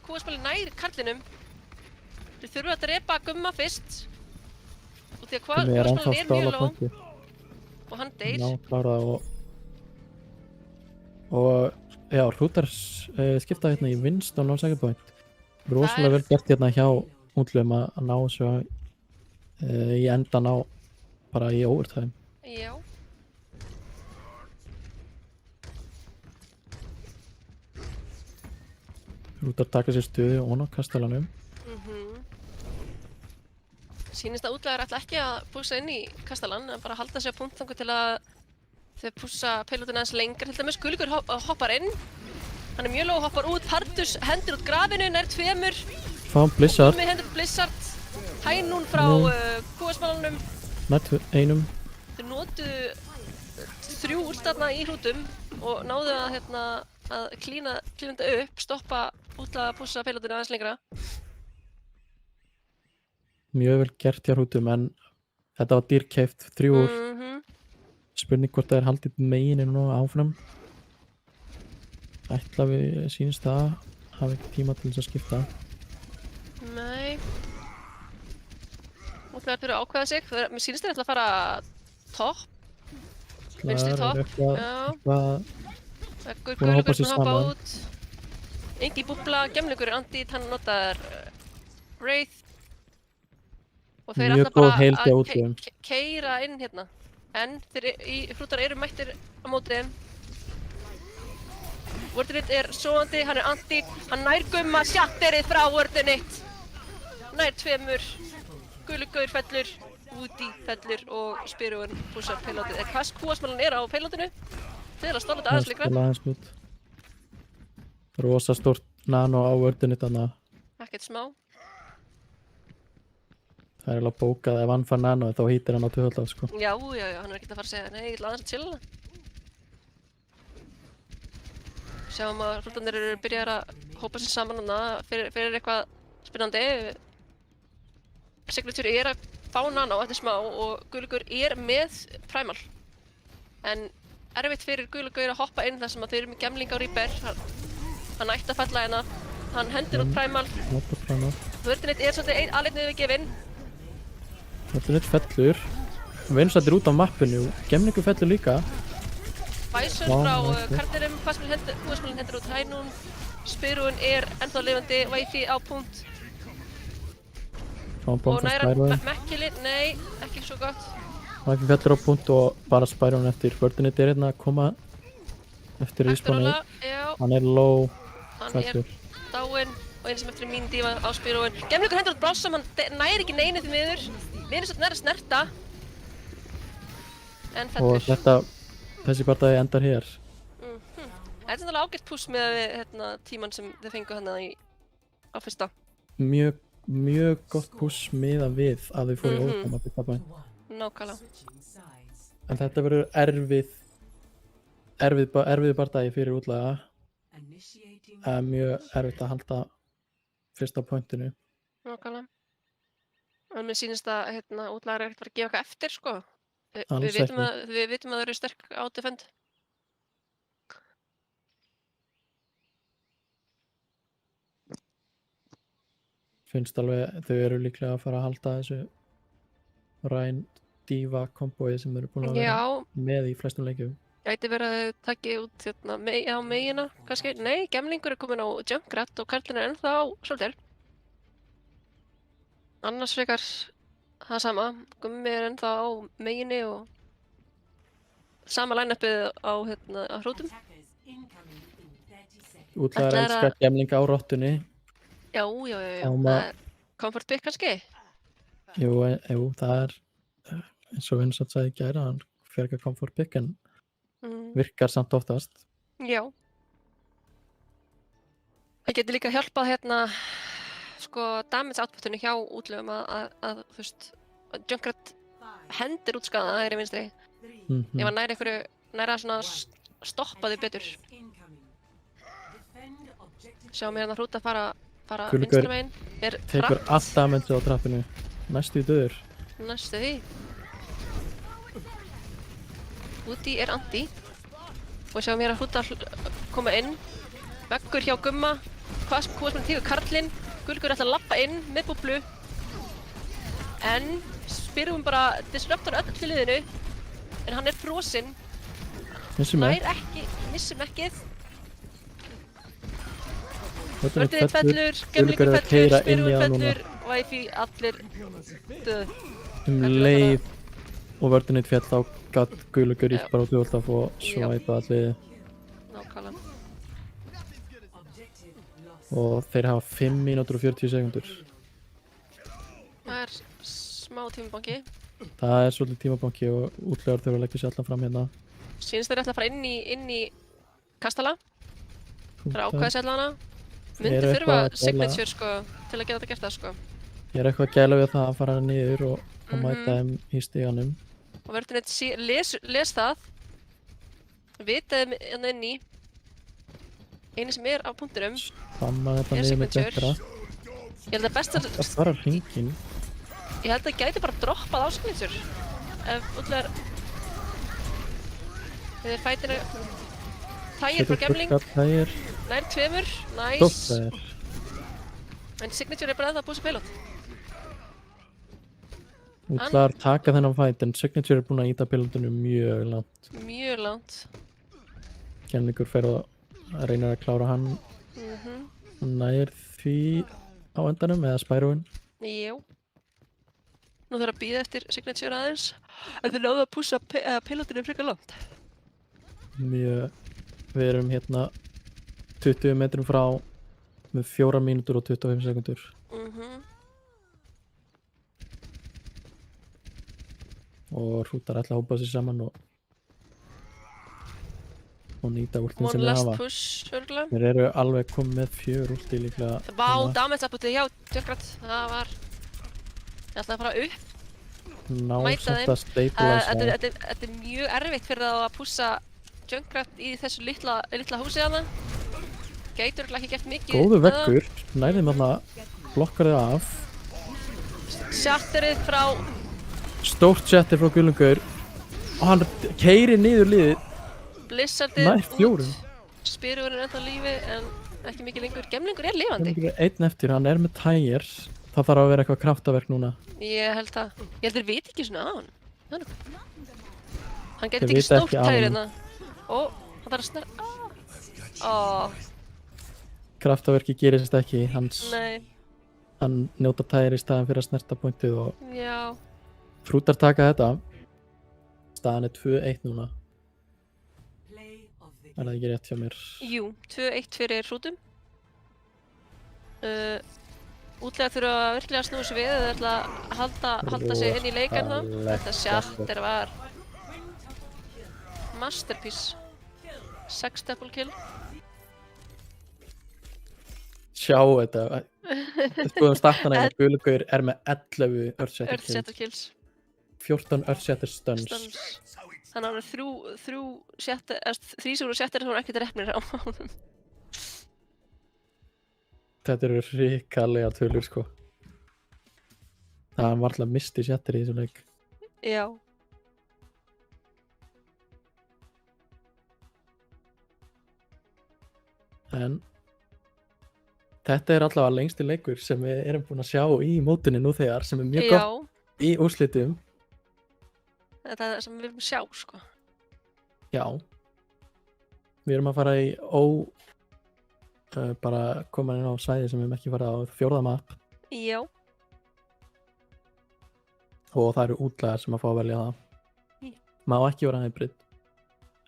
Kúaspali nær Karlinum. Þau þurfa að drepa Gumma fyrst. Og því að Gummi er ennþá Kúaspalinn er stála mjög low. punkti. Og hann deyr. Ná, kláraði og já, hrútar skipta hérna í Winston á second point. Rosalega vel gert hérna hjá útlöfum að ná þessu í endan á bara í overtime. Já. Hrútar taka sér stöðu og á kastalanum. Sýnist að útlagar ætla ekki að pússa inn í kastalan, en bara halda sér á punkt þangur til að þau pússa payloadina aðeins lengra. Til dæmis Gulgur hoppar inn, hann er mjög low, hoppar út, Partus hendur út grafinu, nær 2. Fáum Blizzard. Gummi hendur Blizzard, hænún frá kúasmalanum. Nær 1. Þau notuðu 3 últarna í hrútum og náðu að klína þetta upp, stoppa útlaga að pússa payloadina aðeins lengra. Mjög vel gert hjá hrútum en þetta var dýrkeypt 3 úr. Spurning hvort það er haldið meginu nú áfram. Ætla við sýnist það hafa ekki tíma til þess að skipta. Nei. Útlagar þurfa að ákveða sig. Mér sýnist þeir ætla að fara topp. Vinstri topp. Veggur, Gulgur búinn að hoppa út. Engi búbla, Gemlingur er andít, hann notar Wraith. Og þeir ætla bara að keyra inn hérna. En hrútar eru mættir á móti þeim. Vördinitt er sofandi, hann er andít, hann nær Gumma, Shatterið frá Vördinitt. Nær 2. Gulgaur fellur, Woody fellur og Spyrúin pússar payloadið. Hvað kúasmalan er á payloadinu? Þeir eru að stóla þetta aðeins líka. Rosa stórt nano á Vördinitt þarna. Ekkert smá. Það er alveg bókað ef hann fær nano þá hýtir hann á 2 sko. Já, hann er ekkert að fara að segja, nei, ég ætla aðeins að chilla það. Sjáum að hrútarnir eru byrjaðir að hópa sér saman hana fyrir eitthvað spennandi. Signature að fá nano eftir smá og Gulugur með Primal. En erfitt fyrir Gulugur að hoppa inn þar sem að þeir eru með gemling á Reaper. Hann ætti að falla hérna. Hann hendur út Primal. Vörðunit svolítið aðeins niður við gefinn. Vörðunit fellur. Vinsættir út á mappinu. Gemlingur fellur líka. Bæsur frá kardirum. Húasmálinn hendur út hænum. Spyrun ennþá lifandi. Væfi á punkt. Og næra Mekkilinn, nei, ekki svo gott. Væfi fellur á punkt og bara Spyrun eftir. Vörðunit hérna að koma eftir respawnið. Hann low. Hann dáinn og eins sem eftir mín dífa á Spyrun. Gemlingur hendur út Blossom, hann næri ekki neinu því miður. Vinsætt nær að snerta. En fellur. Og þessi bardagi endar hér. Þetta er náttúrulega ágætt púss með tíman sem þið fengu hérna á fyrsta. Mjög gott púss miðað við að þau fóru í overtime að fyrsta point. Nákvæmlega. En þetta verður erfið bardagi fyrir útlaga. Mjög erfitt að halda fyrsta pointinu. Nákvæmlega. En mér sýnist að útlagar er ekkert að fara að gefa eitthvað eftir, sko. Alls ekki. Við vitum að þau eru sterk á defend. Finnst alveg þau eru líklega að fara að halda þessu Rein Diva kombói sem eru búin að vera með í flestum leikjum. Gæti verið að þau taki út á megina, kannski. Nei, Gemlingur er komin á Junkrat og Karlinn er ennþá á Soldier. Annars frekar það sama. Gummi er ennþá á meginni og sama line-upið á hrútum. Útlagar elskar Gemlinga á rottunni. Já. Það er comfort pick kannski? Jú, það er eins og Vinsat sagði í gær, hann fer ekki að comfort pick en virkar samt oftast. Já. Það getur líka hjálpað damage outputinu hjá útlöfum að þú veist, Junkrat hendir út skaða hægri vinstri. Ef hann næra svona stoppa þau betur. Sjáum hérna hrúta fara vinstra megin. Tekur allt damage á trappinu. Næstu í döður. Næstu því. Úti er anti. Og sjáum hérna hrúta koma inn. Veggur hjá Gumma. Húasmálinn tekur Karlinn. Gulugur ætla að lappa inn með búblu. En Spyrun bara disruptar öllu liðinu. En hann er frosinn. Nær ekki, missum ekkið. Vörðunit fellur, Gemlingur fellur, Spyrun fellur, Væfi allir döð. Leið og Vörðunit fjall þá gat Gulugur ítt bara út í Ultaf og svæpa allir. Nákvæmlega. Og þeir hafa 5 mínútur og 40 sekundur. Það er smá tímabanki. Það er svolítið tímabanki og útlegar þurfa að leggja sér allan fram hérna. Sýnist þeir ætla að fara inn í kastala. Það er ákvæðis allana. Myndi þurfa signature til að geta þetta gert það sko. Ég er eitthvað að gæla við það að fara niður og mæta þeim í stíganum. Og Vörðunit les það. Vitaði hérna inn í. Einu sem er á punktinum Spamma þetta niður með Junkra. Ég held að best að... Það svarar hringin. Ég held að það gæti bara droppað á signature. Ef útlegar... Þeir fætir tægir frá Gemling. Nær 2, nice. En signature er bara það að búið sér payload. Útlegar taka þennan fæt en signature er búin að íta payloadinu mjög langt. Mjög langt. Gemlingur fer og reynir að klára hann. Nær því á endanum eða Spyrun. Jú. Nú þarf að bíða eftir signature aðeins. En þeir náðu að pússa payloadinu frekar langt. Við erum hérna 20 metrum frá með 4 mínútur og 25 sekundur. Og hrútar ætla að hópa sér saman og nýta últin sem þeir hafa. One last push, örgulega. Þeir eru alveg komið með 4 últi líklega. Vá, damage outputið hjá Junkrat. Það var... Ég ætla að fara upp. Násamt að stabilisa. Þetta er mjög erfitt fyrir það að pússa Junkrat í þessu litla húsi þarna. Gætur ekki gert mikið. Góður veggur. Nærðum þarna blokkar þið af. Shatterið frá Stórt setti frá Guðlungur og hann keyrir niður liðið. Blizzardið Nær 4. Spyrugurinn er ennþá á lífi en ekki mikið lengur. Gemlingur er lifandi. Guðlungur er einn eftir, hann er með tægir. Það þarf að vera eitthvað kraftaverk núna. Ég held það. Ég held þeir viti ekki svona á hann. Hann Þeir getur ekki vita stórt ekki af tæri honum. hérna. Ó, hann þarf að snerra. Kraftaverki gerist ekki, Nei, hann njóta tægir í staðan fyrir að snerta pointið og já. Frútar taka þetta. Staðan er 2-1 núna. Play of the Er það ekki rétt hjá mér? Jú, 2-1 fyrir hrútum. Útlega þurfa að virkilega snúa sig við eða ætla að halda sig inn í leik ennþá. Þetta Shatter var masterpiece. 6 double kill. Sjá þetta. Skoðum startana hérna. Guðlungur er með 11 Earthshatter Earthshatter kills. kills. 14 Earthshatter stuns. Stuns. Þannig að hann er þrý sigur og Shatter sem hann ekkert refnir á honum. Þetta eru hrikalega tölur sko. Það var alltaf misti Shatter í þessum leik. Já. En þetta er allavega lengsti leikur sem við erum búin að sjá í mótinu nú þegar, sem er mjög Já, gott í úrslitum. þetta er það sem við viljum sjá, sko. Já. Við erum að fara í bara koma inn á svæði sem við erum ekki farið á 4. map Já, og það eru útlagar sem að fá að velja það. Má ekki vera hybrid,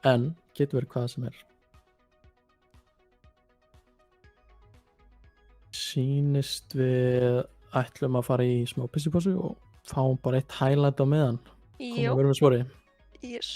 en getur verið hvað sem er. Sýnist við ætlum að fara í smá pissipásu og fáum bara eitt highlight á meðan. já, Komum við með svori. yes.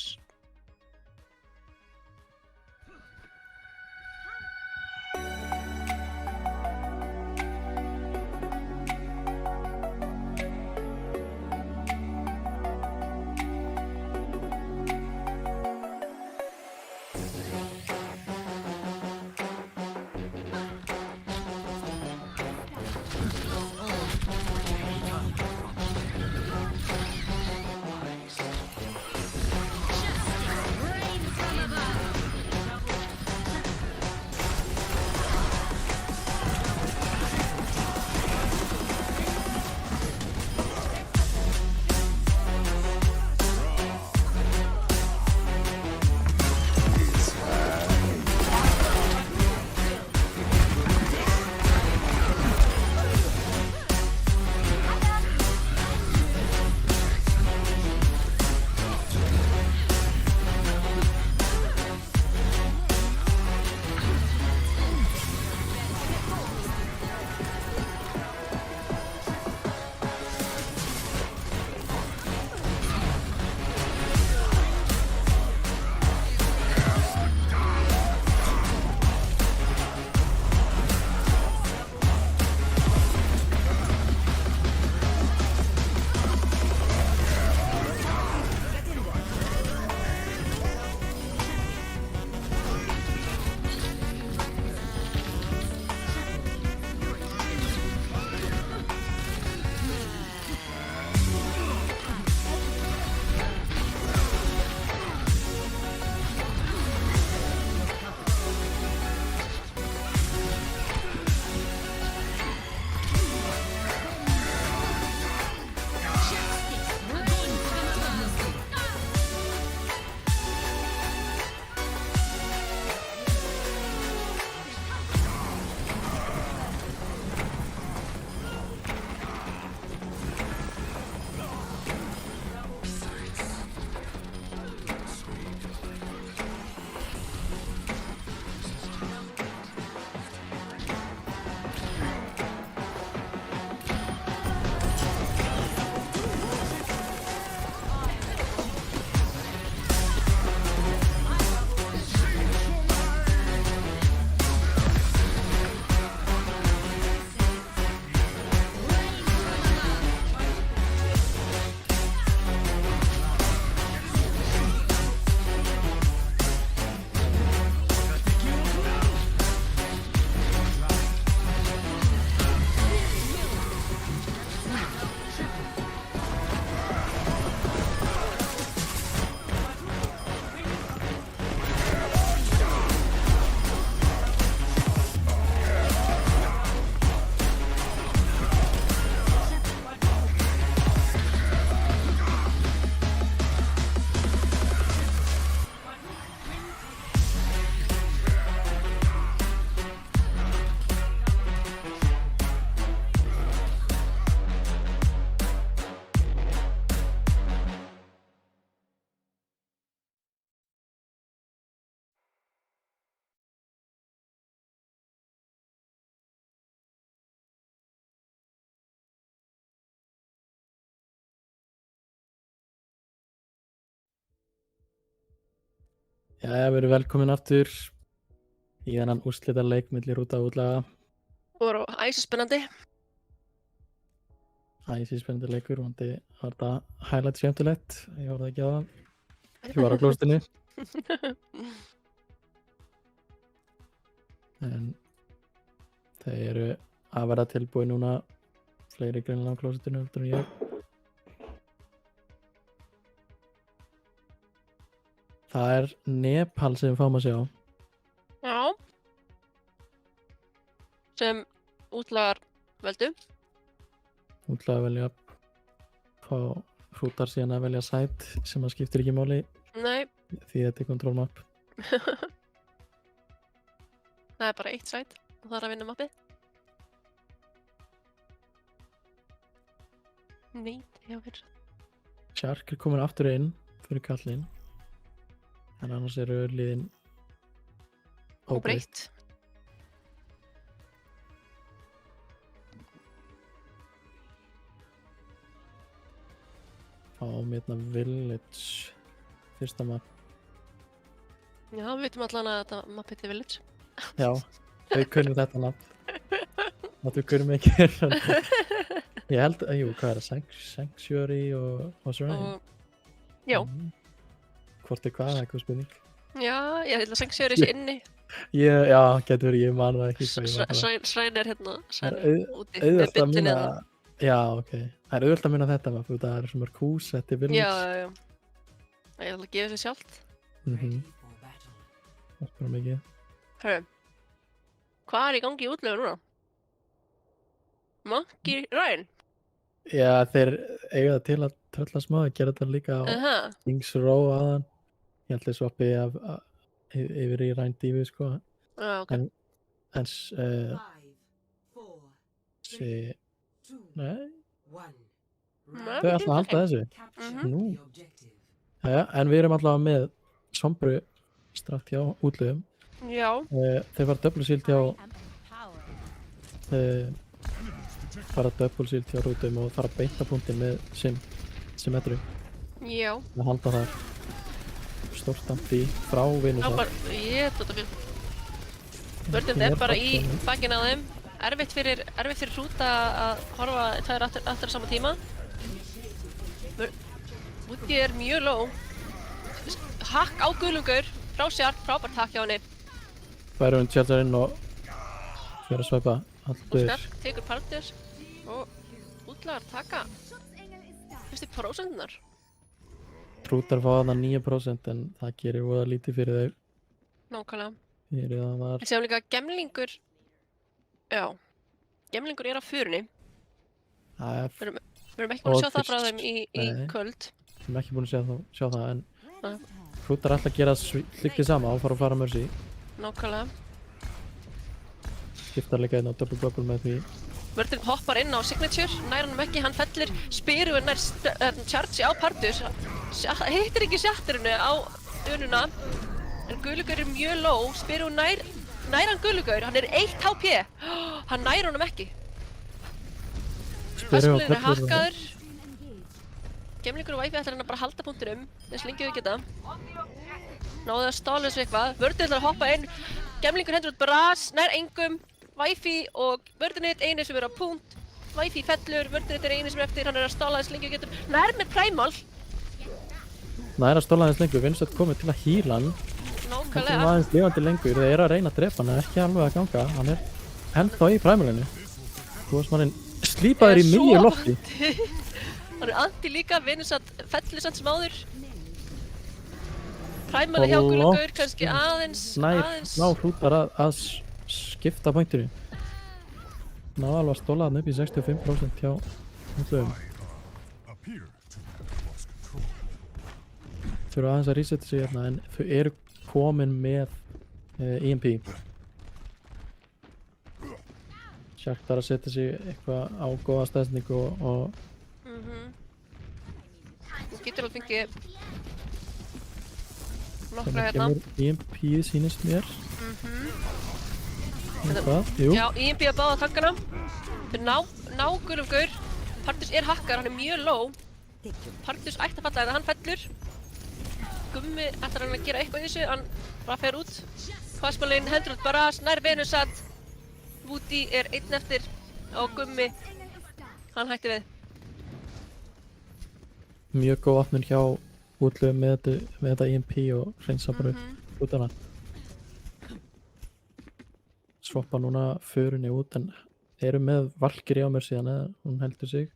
Við erum velkomin aftur í þennan úrslita leik milli Rúta og útlaga. Og æsispennandi. Æsispennandi leikur, vandi var þetta highlight skemmtilegt. Ég var það ekki á það. Ég var á klóstinu. En þeir eru að vera tilbúið núna, fleiri greinilega á klóstinu heldur en ég. Það er Nepal sem við fáum að sjá. Já. Sem útlagar veldu. Útlaga velja fá Hrútar síðan að velja site sem að skiptir ekki máli Nei, því þetta er control map. það er bara eitt sæt og það er að vinna mappið. Nei, já, fyrir. Shark er komin aftur inn fyrir kallinn. En annars eru liðin óbreytt. Óbreytt. Fáum hérna Village fyrsta map. Já, við veitum allan að þetta mappið er Village. Já, þau kunnum þetta nafn. Þau kunnum ekki. Ég held að, jú, hvað er það? Sanctuary og Shrine? Já. Hvort er hvað, eitthvað spurning? Já, ég ætla að Sanctuary sé inni. Já, getur verið, ég man það ekki hvað ég var það. Shrine er hérna, Það Shrine er úti með auðvelt að bindinni muna, það. já, ok. Það er auðvelt að muna þetta map, það er sem er kús, þetta er Village. Já. Ég ætla að gefa sér sjálft. Ready for battle. Það er bara mikið. Hörru, hvað er í gangi í útlöfu núna? Monkey Ryan? Já, þeir eiga það til að trölla smá, að gera þetta líka á Kings Row aðan. Ég held að svappi yfir í Ryan Divi, sko. Ok. En 5, 4, sí, 2, nei, 1. Nei, þau ætla að halda þessu. Capture Nú. the objective. Jæja, en við erum allavega með Sombru stratt hjá útlöfum. Já. Þeir fara double shield hjá fara double shield hjá Rútum og fara beint að punktin með symmetri. Já. Það halda þar stórt stampi frá vinnu Já, þar. bara, ég þetta fyrir. Vörðin er bara í bakinn á þeim. Erfitt fyrir Rúta að horfa tvær aftur á sama tíma. Úti er mjög low. Hakk á gulungur frá Shark, frábært hakk hjá henni. Bærum við tjálsar inn og fyrir að svæpa Og allur. Shark tekur partur og útlagar taka fyrstu prósentunar. Rútar fá þarna 9% en það gerir voða lítið fyrir þau. Nákvæmlega. Fyrir það var Við séum líka að Gemlingur, já, Gemlingur er á förunni. Það er Við erum ekki búin að sjá það frá þeim í Nei. kvöld. Við erum ekki búin að sjá það en Nei. Rútar alltaf gera sliktið sama og fara Mercy. Nákvæmlega. Skiptar líka einn á double með því. Vörðin hoppar inn á Signature, nær hann ekki, hann fellir, Spiru nær charge á Partus, hittir ekki Shatterinu á ununa, en Gulugaur er mjög low, Spiru nær hann Gulugaur, hann er 1 HP, hann nær honum ekki. Vespaliðin er hakkaður, Gemlingur og Væfi ætlar hann að bara halda punktinum, eins lengi við geta. Náðu að stála þessu eitthvað, Vörðin ætlar að hoppa inn, Gemlingur hendur út bras, nær engum, Væfi og Vörðinit eini sem er á punkt, Væfi fellur, Vörðinit er eini sem er eftir, hann er að stála þess lengi og getur, nær með Primal. Næra stóla aðeins lengur, Vinsett komið til að hýla hann. Hann er Nákvæmlega. aðeins lifandi lengur, þeir eru að reyna að drepa hann, ekki alveg að ganga. Hann er ennþá í primalinu. Góðsmanninn slípaður í miðju lofti. Hann er anti líka, Vinsett fellur samt sem áður. Primal er hjá Gulugaur, kannski aðeins. Ná Hrútar að skipta pointinu. Ná alveg að stóla hann upp í 65% hjá útlöfum. Þau eru aðeins að resetta sig hérna en þau eru komin með EMP. Shark þarf að setja sig eitthvað á góða staðsningu og Þú getur alveg fengið nokkra þannig hérna. kemur EMP-ið sýnist mér. Hvað? Jú. Já, EMP að báða tankana. Þau ná Gulugaur. Partus er hakkar, hann er mjög low. Partus ætti að falla en hann fellur. Gummi ætlar hann að gera eitthvað í þessu, hann bara fer út. Quasmalin hendur út bara, nær Venusat. Woody er einn eftir og Gummi, hann hætti við. Mjög góð opnun hjá útlöfu með þetta EMP og hreinsa bara út hana. Svoppa núna förinni út en eru með Valkyrie á mér síðan eða hún heldur sig.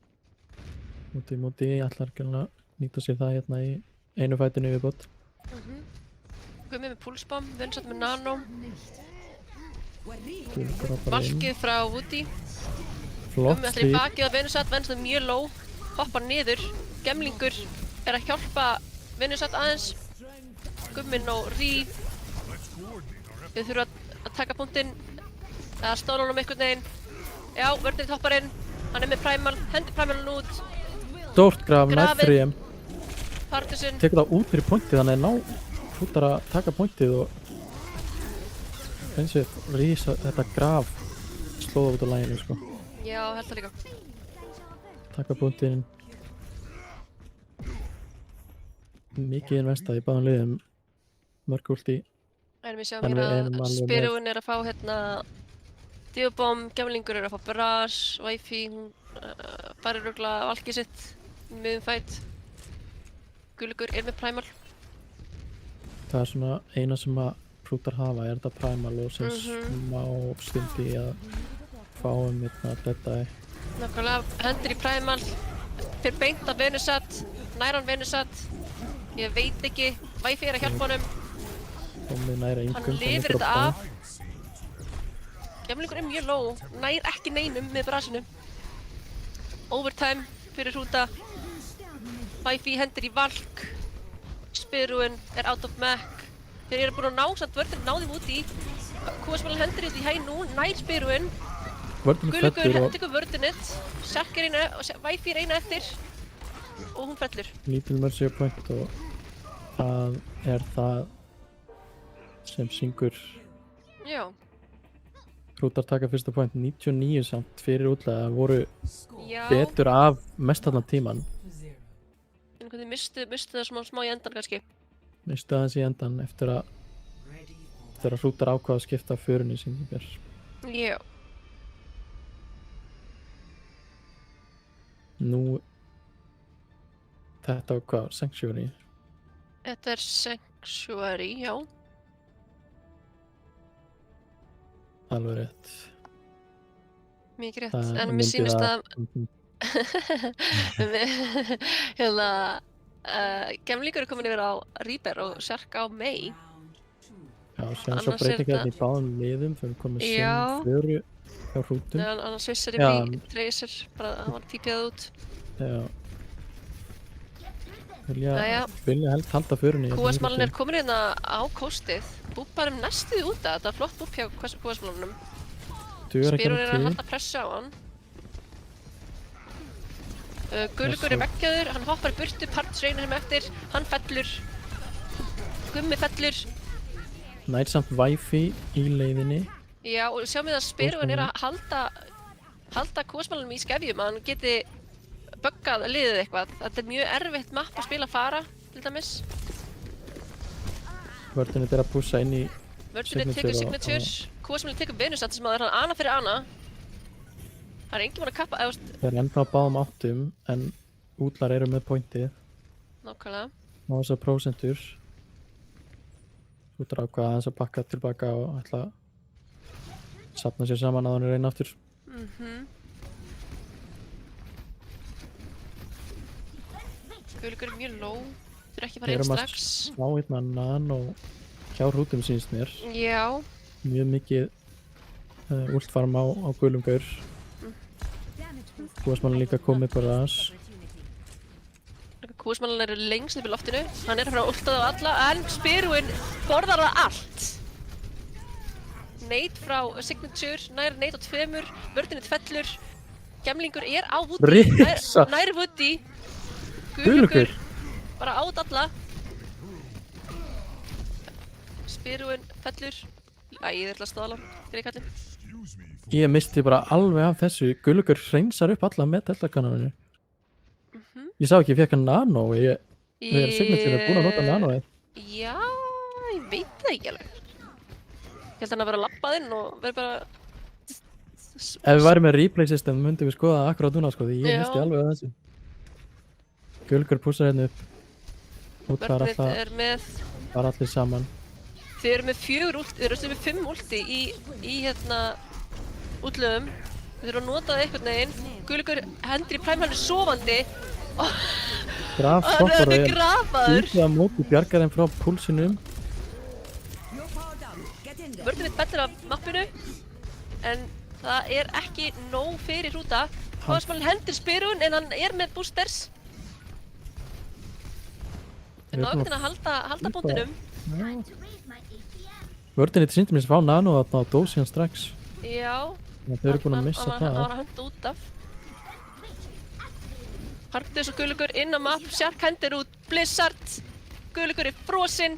Móti ætlar ekki að nýta sér það hérna í einu fætinu viðbót. Gummi með púlsbom, Venusat með nano. Valkyrie Valkið frá Woody. flott Gummi ætlar í bakið á Venusat, Venusat er mjög low. Hoppar niður, Gemlingur er að hjálpa Venusat aðeins. Gummin og Rí. Við þurfum að taka punktinn, eða stóla honum einhvern veginn. Já, vörðin hoppar inn, hann er með Primal, hendur Primalinn út. Stórt graf, nær Grafið. 3M. Partisan, Tekur það út fyrir pointið, þannig að hrútar að taka pointið og einsið rísa þetta graf slóða út á læginu sko. já, held það líka. Taka pointinn. Mikið investað í báðum liðum. Mörg últi. En við sjáum En við hérna erum að alveg með- Spyrun er að fá hérna Diobom, Gemlingur er að fá Brass, Wifi, hún færir röglega valkið sitt í miðum fætt. Gullugur er með Primal. Það er svona eina sem að hrútar hafa er þetta Primal og sem Mhm. smá stundi að fá hérna Deadeye. Nákvæmlega, hendur í Primal, fyrir beint af Venusat, nær hann Venusat. Ég veit ekki, Wifi er að hjálpa honum, Komið næra hann yngum. lifir þetta af. Gemlingur er mjög low, nær ekki neinum með Brassinu. Overtime fyrir hrúta. Wifi hendur í Valk. Spyrun er out of mech. Þeir eru búin að ná samt vörðin náði út í. Quasmalin hendur út í hæ nú, nær Spyrun. Vörðinu Gullugur fellur og hendur ykkur vörðinett. Shark er eina, Wifi er eina eftir. Og hún fellur. lítil mercy point og það er það sem syngur. Já, Hrútar taka fyrsta point 99 samt fyrir útlega voru já. betur af mest allan tíman. En hvernig mistu það smá í endan kannski. Mistu aðeins í endan eftir að hrútar ákvað að skipta förinni sem ég ber. Já. Nú þetta var hvað? Sanctuary? Þetta er Sanctuary, já. Alveg rétt. Mikið rétt. Það En mér myndi sýnist það- að hérna Gemlingur er komin yfir á Reaper og Shark á Mei. Já, sem svo Annars er breytingar þetta- í báðum liðum fyrir komið Já. sem föru hjá hrútum. Annars vissir Já. upp í Tracer, bara að hann var típjað út. Já. Jæja. Vilja helst halda förinni. Quasmalin er komin hérna á kóstið. Búppar næstuð út að þetta er flott búpp hjá Quasmalinum. Dugar ekki Spyrun er að til. halda pressu á hann. Gullugur er veggjaður, hann hoppar í burtu, Parts reynir sem eftir, hann fellur. Gummi fellur. Nær samt Wifi í leiðinni. Já, og sjáum við að Spyrun er að halda Quasmalinum í skefjum, að hann geti buggað liðið eitthvað. Þetta er mjög erfitt mapp að spila fara, til dæmis. Vörðinni er að pússa inn í Vörðinni tekur Signature og- Signatures, Quasmalin tekur Venusat sem að er hann ana fyrir ana. Það er enginn búinn að kappa, eða veist, þeir enda á báðum áttum en útlar eru með pointið nákvæmlega. á þessar prósentur. Hrútar ákvað aðeins að bakka tilbaka og ætla að safna sér saman að hann reyna aftur. Gullugur er mjög low, þau eru ekki að Við fara inn erum að strax. smá hérna nano hjá hrútum sínst mér. Já, Mjög mikið últfarm á gulum gaur. Quasmalin líka komið bara aðs. Quasmalin er lengst upp í loftinu, hann er að fara að ulta það á alla, en Spyrun borðar það allt. Nate frá Signature, nær Nate á 2, vörðinni fellur, Gemlingur er á Woody, Risa! nær Woody, Gullugur! bara át alla. Spyrun fellur, ég er alltaf staðalan, fyrir kallinn. Ég misti bara alveg af þessu. Gullugur hreinsar upp alla með deltakananinu. Ég sá ekki, ég fekk hann nano. Þegar Signature er búin að nota nanoið. Já, ég veit það ekki alveg. Ég held hann að vera labbað inn og vera bara... Ef við værum með replay system myndum við skoða það akkurát núna sko, því ég Já. misti alveg að þessu. Gulgur pússar hérna upp. Út var Börnrið alltaf, er með... var allir saman. Þið eru með 4 últi, þið eru með 5 últi í hérna útlöfum. Þið eru að nota það einhvern veginn. Guðlíkur hendur í præm, hann er sofandi. Graf Hann stoppar og er er grafaður. útið að móti bjargar þeim frá púlsinum. Vörðin bellir af mappinu. En það er ekki nóg fyrir hrúta. Hvaðsmálinn hendur spyrun en hann er með boosters. Þeir ná einhvern veginn að halda bóndinum. Vörðinni sýndi mér sem fá nano þarna og dósi hann strax. Já. Þannig að þau eru búin að missa Hann það. var að henda út af. Partus og Guðlíkur inn á mapp. Sjark hendur út. Blizzard. Guðlíkur er frosinn.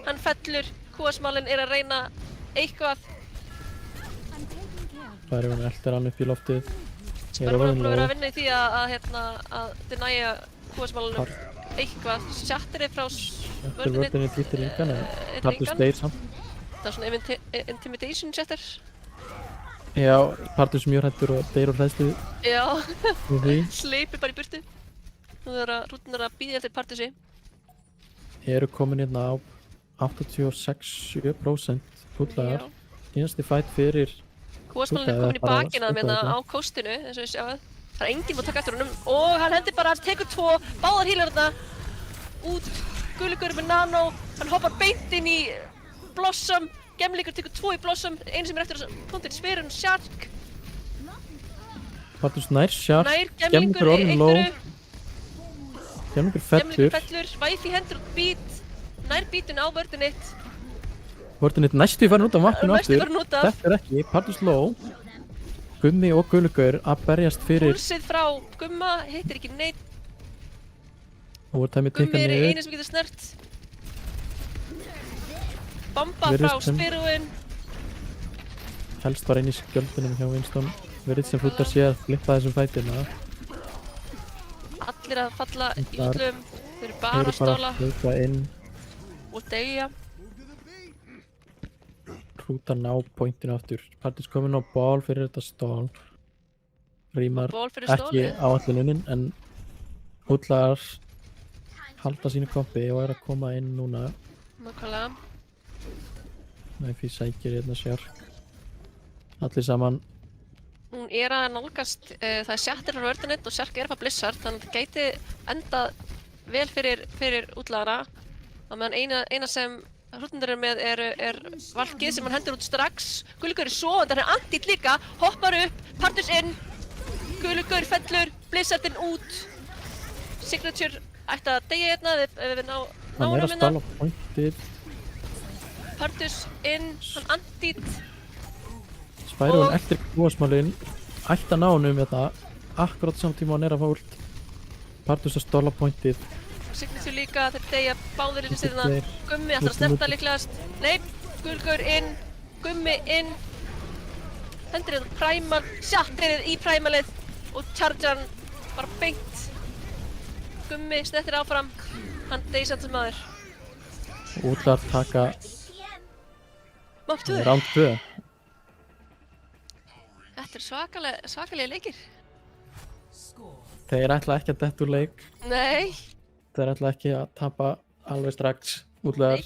Hann fellur. Kúasmálinn er að reyna eitthvað. Það er hún eldir hann upp í loftið. Spörmur er búin að vera að vinna í því að denæja kúasmálunum eitthvað. Shatterið frá Eftir vörðinni týttir yngan en Partus deyr samt. Það er svona intimidation shatter. Já, Partus mjög hættur og deyr og hræðslu Já, við því. sleipir bara í burtu. Nú þegar rútunar að býða eftir Partusi. Eru komin hérna á 86% fúllagar. Einasti fætt fyrir Kúasmálinn er komin í bakinn að mér á kóstinu, eins og við sjáum. Það er enginn búinn að taka eftir honum og hann hendir bara, hann tekur 2, báðar hílar þarna út. Guðlíkur með nano, hann hoppar beint inn í Blossom. Gemlíkur tekur 2 í Blossom, einu sem er eftir þess að punktir spyrun, Sjark. Partus nær Sjark. Nær Gemlíkur orðinn low. einhverju. Gemlingur Gemlíkur fellur. fellur, Væfi hendur út bít. Nær bítun á vörðinitt. Vörðinni næstu farin út af mappinu Næstu aftur. farin út af. Þetta er ekki, Partus low. Gummi og Guðlíkur að berjast fyrir Púlsið frá Gumma, hittir ekki neitt. overtime Gummi tikka er niður. einu sem getur snert. Bomba Virðist frá sem- Spyrúin. Helst bara inn í skjöldunum hjá Winston. Verið sem fluttar sé að flippa þessum fætina. Allir að falla í Þar útlum. Þau eru bara Eru að bara stóla að flippa inn. og deyja. Hrúta ná pointinu aftur. Partus komin á ball fyrir þetta stall. Rímar Ból fyrir ekki stólið. áallunin en húllar halda sínu kompi og er að koma inn núna. Nákvæmlega. Næfi sækir hérna Sjark. Allir saman. Hún er að nálgast, það er Shatterir á vörðinitt og Sjark er að fá Blizzard, þannig að það gæti endað vel fyrir útlagana. Á meðan eina sem hrútnir er með er valkið sem hann hendur út strax. Guðlíkur er sofandi, hann er andít líka, hoppar upp, Partus inn. Guðlíkur fellur, Blizzardinn út. Signature ætti að deyja hérna ef við ná Hann er honum að hérna. stala pointið. Partus inn, hann andít. Spyro Og- eftir kúasmálinn. Ætti að ná honum þetta. Akkurát samtíma hann er að fá ult. Partus að stóla pointið. Signature líka, þeir deyja báðir inn í Þeir- síðuna. Gummi ætlar að Múti, snerta múti. líklegast. Nei, Guðlíkur inn, Gummi inn. Hendur þetta præmal, Shatterið í præmalið og chargean bara beint. Gummi snettir áfram, hann deyr samt sem maður. Útlar taka Map 2. round 2. Þetta er svakalega leikir. Þeir ætla ekki að detta úr leik. Nei, Þeir ætla ekki að tapa alveg strax. Útlegar.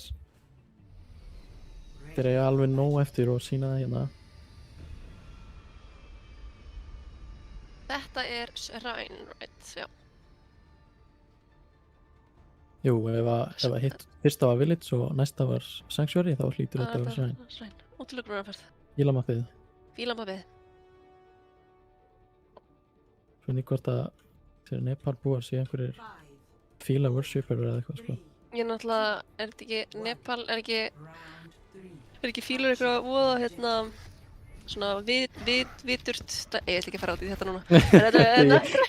Þeir eiga alveg nóg eftir og sína það hérna. þetta er Shrine, right, já. Jú, ef að hitt fyrsta var Village og næsta var Sanctuary þá hlýtur þetta að vera Shrine. Shrine, útilegrunarferð, Gílamappið. bílamappið. Svo ný hvort að þeir Nepal búar sé einhverjir fíla worshipper eða eitthvað sko. Ég náttúrulega, er þetta ekki, Nepal, er ekki fílur eitthvað að voða, hérna, svona viturt, ég ætla ekki að fara át í þetta núna.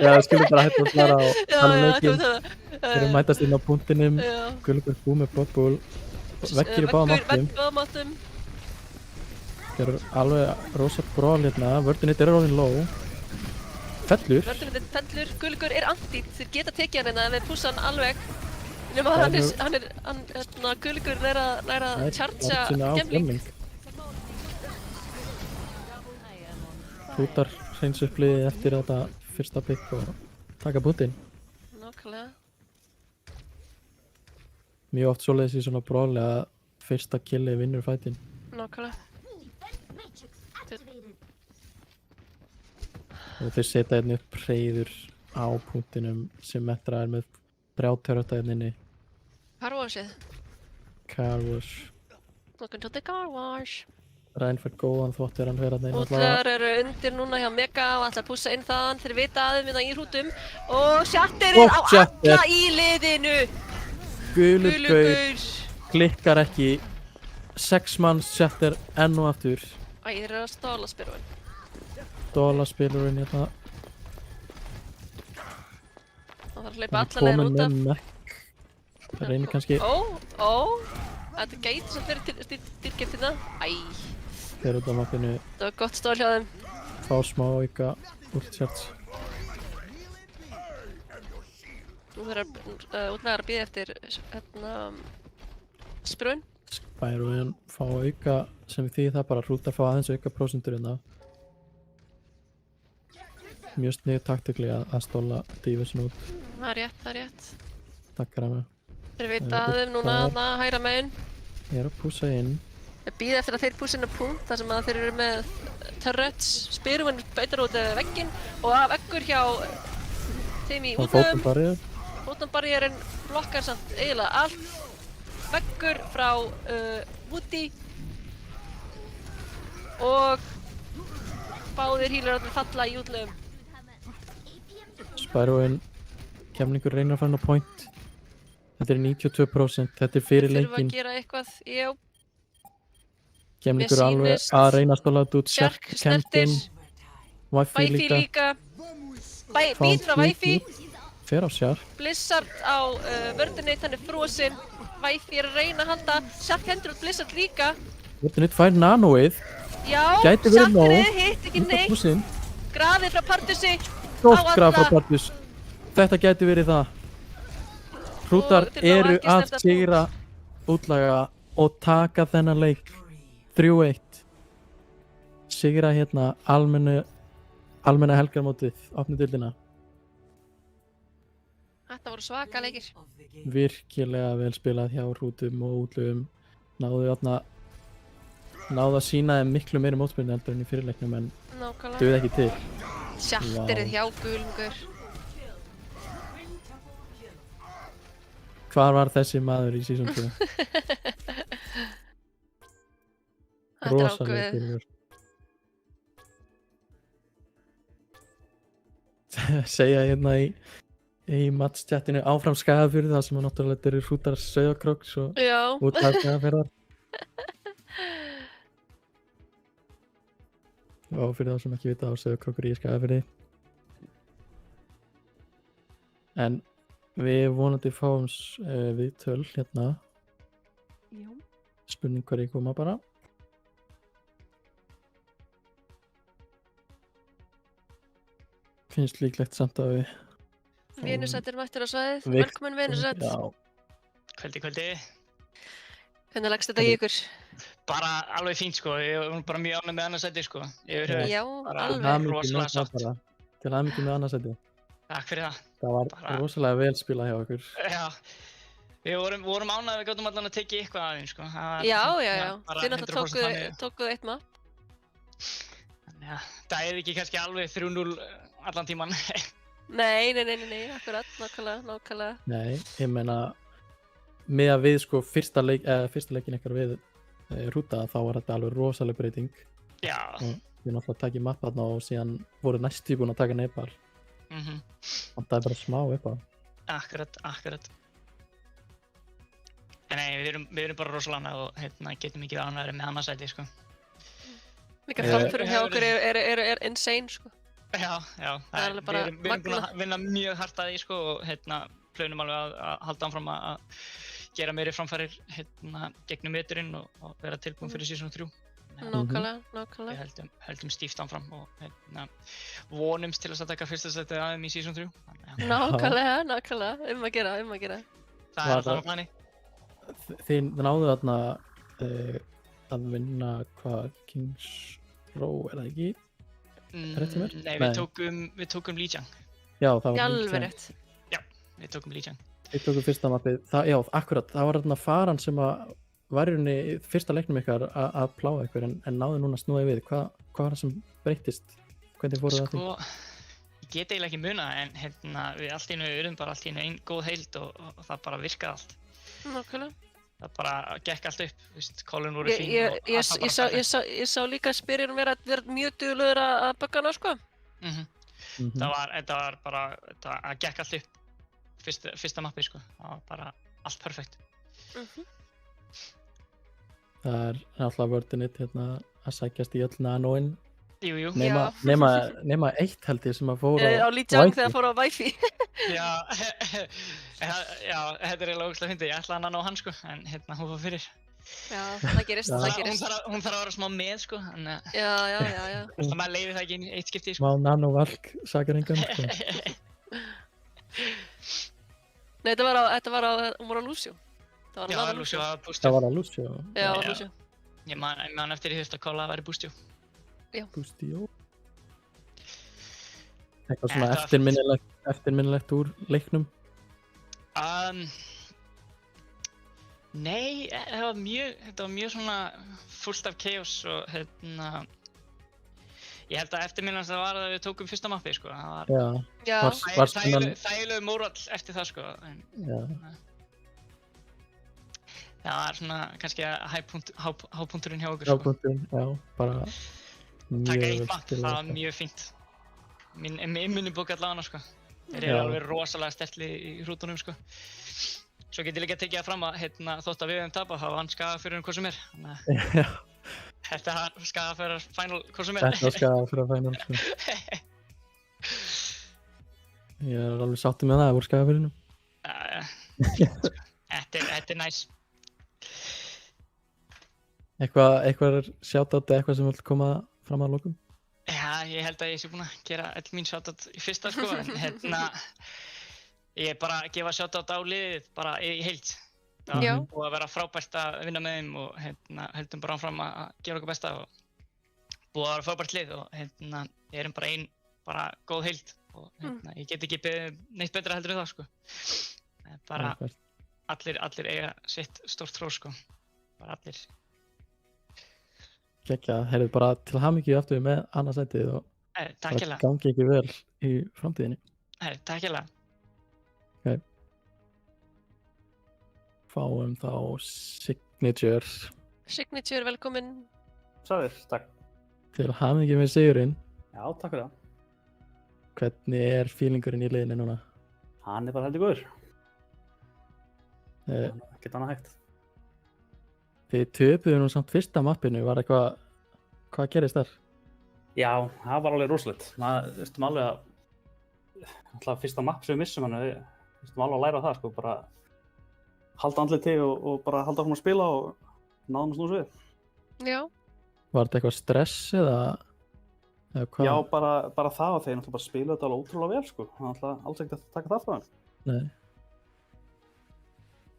Já, skilur bara hægt að fara og Já, tala um já, leikinn. þetta Þeir eru mætast inn á punktinum, Já. Guðlíkur búið með Blood veggir í báðum áttum. Báðum áttum. Þeir eru alveg rosa bról hérna, vörðin hitt er orðin low. Fellur. Vörðurinn fellur, Guðlíkur er andít, þeir geta tekið hann hérna ef við pússa hann alveg. Nefnum að Það hann Guðleikur er að chargea Gemling. Hrútar hreins upp liðið eftir þetta fyrsta pick og taka bútinn. Nákvæmlega. Mjög oft svoleiðis í svona brawli að fyrsta killið vinnur fætinn. Nákvæmlega. Og þeir setja hérna upp hreiður á punktinum sem Metra er með 3 törröta hérna inni. Car washið. Car wash. Welcome to the car wash. Ryan fær góðan þvott þegar hann fer að neina Útlegar eru undir núna hjá Mega og ætla að pússa inn þaðan. Þeir vita aðeins minna í hrútum. Og Shatterið á alla í liðinu. Gulur gaur Gaur. klikkar ekki. 6 manns Shatter enn og aftur. Æ, þeir eru að stála spyrun. Dólaspilurinn hérna. Það þarf að hleypa alla leiðin út af. Með Mac. Það reynir kannski. Þetta gæti sem fyrir dýrkeftina. Æ, Þeir út á mappinu. það var gott stól hjá þeim. Fá smá auka ultcharts. Nú þarf útlegar að bíða eftir spyrun. Spyro en fá auka sem því það bara hrútar fá aðeins auka prósentur hérna. Mjög sniðu taktikli að stóla Dívisin út. Það er rétt, það er rétt. Takkar hana. Þeir vita aðeim núna þarna hægra megin. Ég er að pússa inn. Þeir bíða eftir að þeir pússa inn á punkt þar sem að þeir eru með turrets. Spyrun beitar út vegginn og að veggur hjá þeim í Og útlöfum. fótumbarrið. Fótumbarriérinn blokkar samt eiginlega allt. Veggur frá Woody og báðir healerarnir falla í útlöfum. Spyroinn kemningur reynir að fara inn á point. Þetta er 92%, þetta er fyrir Þurfa leikinn. að gera eitthvað, já. Kemningur Mér alveg sýnist- að reyna að stóla þetta út. Shark Kempin, snertir. Wifi Wifi líka. líka. Bít frá Wifi. Fer á Shark. Blizzard á vördunni, hann er frosinn. Wifi er að reyna að halda. Shark hendur út Blizzard líka. Vörðunni fær nanoið. Já, Gæti verið nóg. Sharkerið hitt ekki Út á neitt. pússinn. Grafið frá Partusi. Stórt graf alla. á Partus. Þetta gæti verið það. Hrútar Og þeir ná eru ekki að snerta sigra útlaga og taka þennan leik 3-1. Sigra hérna almenna helgarmótið, opnu dildina. Þetta voru svaka leikir. Virkilega vel spilað hjá hrútum og útlugum. Náðu að sína þeim miklu meiri mótspilni heldur en í fyrirleiknum en Nákvæmlega. duð ekki til. Shatterið hjá Gulungur. Hvar var þessi maður í season 2? Þetta er Rosalega ákveðið. fyrir. Segja hérna í matchatinu áfram Skagafjörð það sem að náttúrulega eru hrútar Sauðárkróks og Já. út af Skagafjörðar. Og fyrir þá sem ekki vita þá Sauðárkrókur í Skagafjörði. En við vonandi fáum viðtöl hérna. Já. Spurning hverju koma bara. Finnst líklegt samt að við Venusætt er mættur á svæðið. Vikt- Velkomin Venusætt. Já, Kvöldi. Hvernig leggst þetta í ykkur? Bara alveg fínt sko, ég var bara mjög ánægð með annars sæti sko. Yfir höfuð. Já, bara- til alveg. hamingju rosalega með það sátt. bara. Til hamingju með annarsætið. Takk fyrir það. Það var Bara- rosalega vel spilað hjá okkur. Já, við vorum ánægð við gátum allan að tekið eitthvað aðeins sko. Það var- Já. bara Þið náttúrulega 100% þannig. tókuðu eitt mapp. Þannig að það er ekki kannski alveg 3-0 allan tíman. Nei, akkurat, nákvæmlega. Nei, ég meina með að við sko fyrsta leikin ykkar við hrúta þá var þetta alveg rosaleg breyting. Já. Og við náttúrulega takið mappa þarna og síðan voru næstu búin að taka Nepal. Mhm. Og það er bara smá upp á. Akkurat. En nei, við erum bara rosalega ánægð og getum ekki ánægðari með annars sæti sko. Líka framförum hjá okkur er insane, sko. Já, Það er alveg bara við erum búin magnað. að vinna mjög hart að því sko og plönum alveg að halda áfram að gera meiri framfærir gegnum veturinn og vera tilbúin fyrir season 3. Nákvæmlega. Við höldum stíft áfram og vonumst til að taka fyrsta sætið aðeim í season 3. Nákvæmlega. Að gera. Það Var er alltaf plani. Þið náðu þarna að vinna hvað Kings Row, er það ekki? Rétt hjá mér? Nei, Nei. við tókum Lijiang. Já, það var Alveg rétt. Við tókum Lijiang. Við tókum fyrsta mappið, já, akkurat, það var þarna faran sem að var í rauninni fyrsta leiknum ykkar að pláa ykkur en náðu núna að snúa við, hvað var það sem breyttist? Hvernig fóruð það því? Ég get eiginlega ekki munað en við allt í einu urðum bara allt í einu ein góð heild og það bara virkaði allt. Nákvæmlega. Það bara gekk allt upp, kólun voru fín og Ég allt var bara perfekt. sá líka spyrjun vera mjög duglegur að bugga hana, sko. Þetta var bara, það gekk allt upp fyrsta mappið, sko. Það var bara allt perfekt. Það er náttúrulega vördinit að sækjast í öll nanoinn Jú. nema eitt held ég sem að fóra Á Lijiang þegar fór á Wi-Fi. Já, þetta er eiginlega ógeðslega fyndið. Ég ætlaði að ná hann, sko, en hún fór fyrir. Já, það gerist. Hún þarf að vera smá með, sko, en Já. maður leyfir það ekki inn í eitt skipti, sko. smá nanovalk sakar engan sko. Nei, þetta var á Lucio. Já, Lucio var Bústjó. Það var að Lucio. Já, Lucio. Ég man eftir því að Kolla væri Bústjó. Bústjó. Eitthvað svona eftirminnilegt úr leiknum? Nei, þetta var mjög svona fullt af chaos og ég held að eftirminnast það var að við tókum fyrsta mappið, sko. Já. Þægilegu mórall eftir það, sko. Já. Það var svona kannski hápunkturinn hjá okkur, sko. Hápunkturinn, já, bara Taka eitt mapp, það var mjög fínt. Minn minnibók allavega, sko. Þeir eru alveg rosalega stertli í hrútunum, sko. Svo get ég líka tekið það fram að þótt að við höfum tapað, þá var hann Skagafjörðurinn hvað sem er. Já. Þetta var Skagafjörðar final hvað sem er. Þetta var Skagafjörðar final, sko. Ég er alveg sáttur með það úr Skagafjörðinum. Þetta er næs. Eitthvað shoutout eða eitthvað sem vil koma fram að lokum? Já, ég held að ég sé búinn að gera öll mín shoutout í fyrsta, sko, en ég er bara að gefa shoutout á liðið bara í heild. Það var búið að vera frábært að vinna með þeim og heldum bara áfram að gera okkur besta og búið að vera frábært lið og við erum bara bara góð heild og ég get ekki beðið neitt betra heldur en það, sko. Bara allir eiga sitt stórt hrós, sko. Bara allir. Gekkja, heyrðu bara til hamingju aftur með annað sætið og bara gangi ekki vel í framtíðinni. Takk hérlega. Okay. Fáum þá Signature. Signature, velkomin. Sæður, takk. Til hamingju með sigurinn. Já, takk fyrir það. Hvernig er feelingurinn í liðinni núna? Hann er bara heldur góður. Ekkert annað hægt. Þið töpuðu nú samt fyrsta mappinu, var hvað gerist þar? Já, það var alveg rosalegt. Maður veistum alveg alltaf fyrsta mapp sem við missum hann, við veistum alveg að læra það, sko, bara halda andliti og bara halda áfram að spila og náðum að snúsa við. Já. Var þetta eitthvað stress eða hvað? Já, bara það og þeir náttúrulega bara spiluðu þetta alveg ótrúlega vel, sko. Það er náttúrulega alls ekkert að taka það frá þeim. Nei.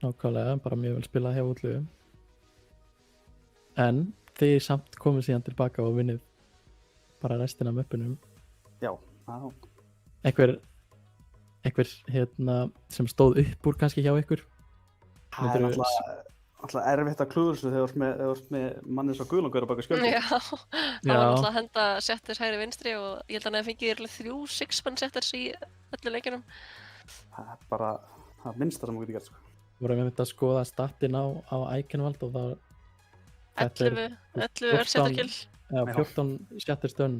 Nákvæmlega, bara mjög vel spilað hjá útliðum. En þið samt komið síðan tilbaka og vinnið bara restina af möppunum. Já, það. Einhver sem stóð upp úr kannski hjá ykkur? Það er alltaf erfitt að klúður þessu þegar þú ert með mannið svo guðlangur á baka skjöldu. Já, það var alltaf að henda setters hægri vinstri og ég held að hann fengið 3 six-man setters í öllu leikjunum. Það er bara það minnsta sem þú getur gert, sko. Vorum við myndið að skoða statinn á Iconvald og það 11 er setterkill. Já, 14 shatterstönn.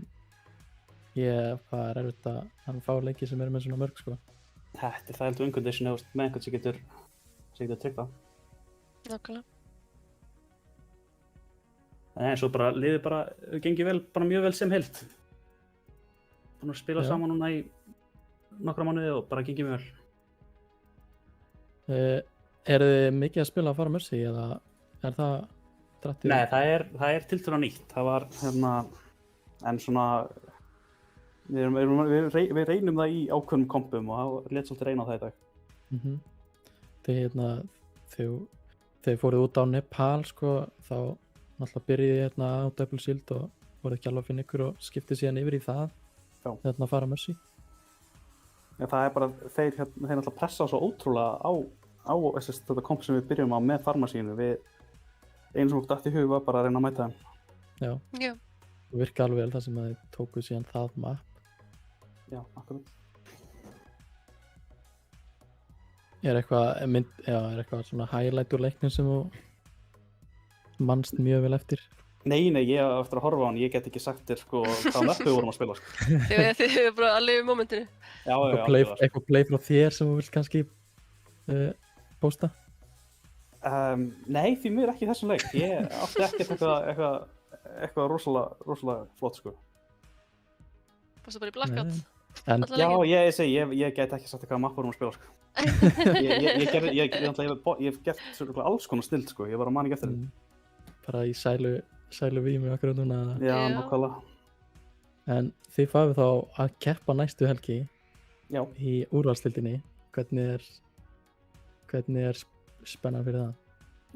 Það er erfitt að hann fá leiki sem eru með svona mörg, sko. Þetta er þægilegt uncondition með einhvern sem getur tryggt það. Nákvæmlega. En svo bara liðið bara gengið vel, bara mjög vel sem heild. Búin að spila saman núna í nokkra mánuði og bara gengið mjög vel. Eru þið mikið að spila að fara Mercy eða er það drættið? Nei, það er tiltölulega nýtt. Það var en svona við reynum það í ákveðnum kompum og það lét svolítið reyna á það í dag. þegar fóruð út á Nepal sko, þá náttúrulega byrjuði á Double Shield og voruð ekki alveg að finna ykkur og skiptið síðan yfir í það að fara Mercy. Ja, það bara, þeir náttúrulega pressa svo ótrúlega á þetta komp sem við byrjum á með farmasínu. Einu sem okkur datt í hug var bara að reyna að mæta þeim. Já. Það virka alveg vel það sem að þið tókuð síðan það map. Já, akkurat. Er eitthvað svona highlight úr leiknum sem þú manst mjög vel eftir? Nei, ég eftir að horfa á hann, ég get ekki sagt þér sko hvað mappi við vorum að spila sko. Þið hefur bara að lifa í momentinu. Já. Eitthvað play frá þér sem þú vilt kannski posta? Nei, því miður ekki í þessum leik. Ég átti ekkert eitthvað rosalega flott sko. Passa bara í blackout. Já, ég get ekki sagt hvaða mappi við vorum að spila sko. Ég hef gert alls konar snild sko, ég var að man ekki eftir þetta. Bara í sælu vími akkurat núna. Já, nákvæmlega. En þið fáið þá að keppa næstu helgi í úrvalsdeildinni. Hvernig er spennan fyrir það?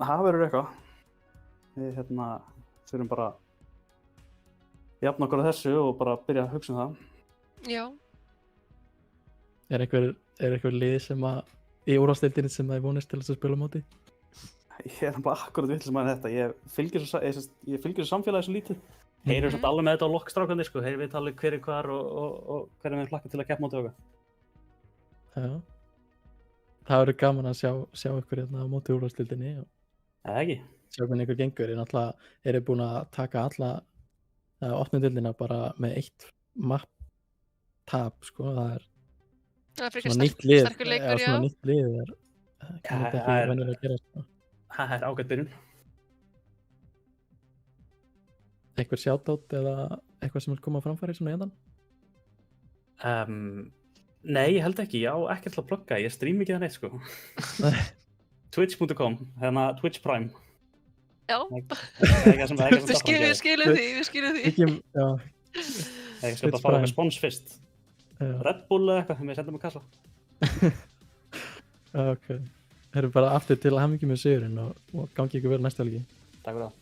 Það verður eitthvað. Við þurfum bara að jafna okkur á þessu og bara byrja að hugsa um það. Já. Er einhver lið sem að í úrvalsdeildinni sem það er vonist til þess að spila á móti? Ég er bara akkurat vitlaus með þetta. Ég fylgir svo samfélagi svo lítið. Heyrir samt alveg með þetta á lokkstrákandi sko. Heyrir við alveg hver er hvar og hver er með hlakka til að keppa móti okkar. Já. Það verður gaman að sjá ykkur á móti úrvalsdeildinni. Eða ekki? Sjá hvernig ykkur gengur. Eru búin að taka alla opnudeildina bara með eitt map tap sko. Það er frekar sterkur leikur, já. Svona nýtt lið ekki venjulega að gera sko. Það er ágætt byrjun. Eitthvað shoutout eða eitthvað sem vil koma á framfæri svona í endan? Nei, ég held ekki. Já, ekkert til að plugga. Ég stream ekki það neitt sko. Twitch.com, Twitch Prime. Já. Við skilum því. Já. Ég skal bara fara með spons fyrst. Red Bull eða eitthvað, við sendum að kassa. Ok. Það eru bara aftur til að hamingju með sigurinn og gangi ykkur vel næstu helgi. Takk fyrir það.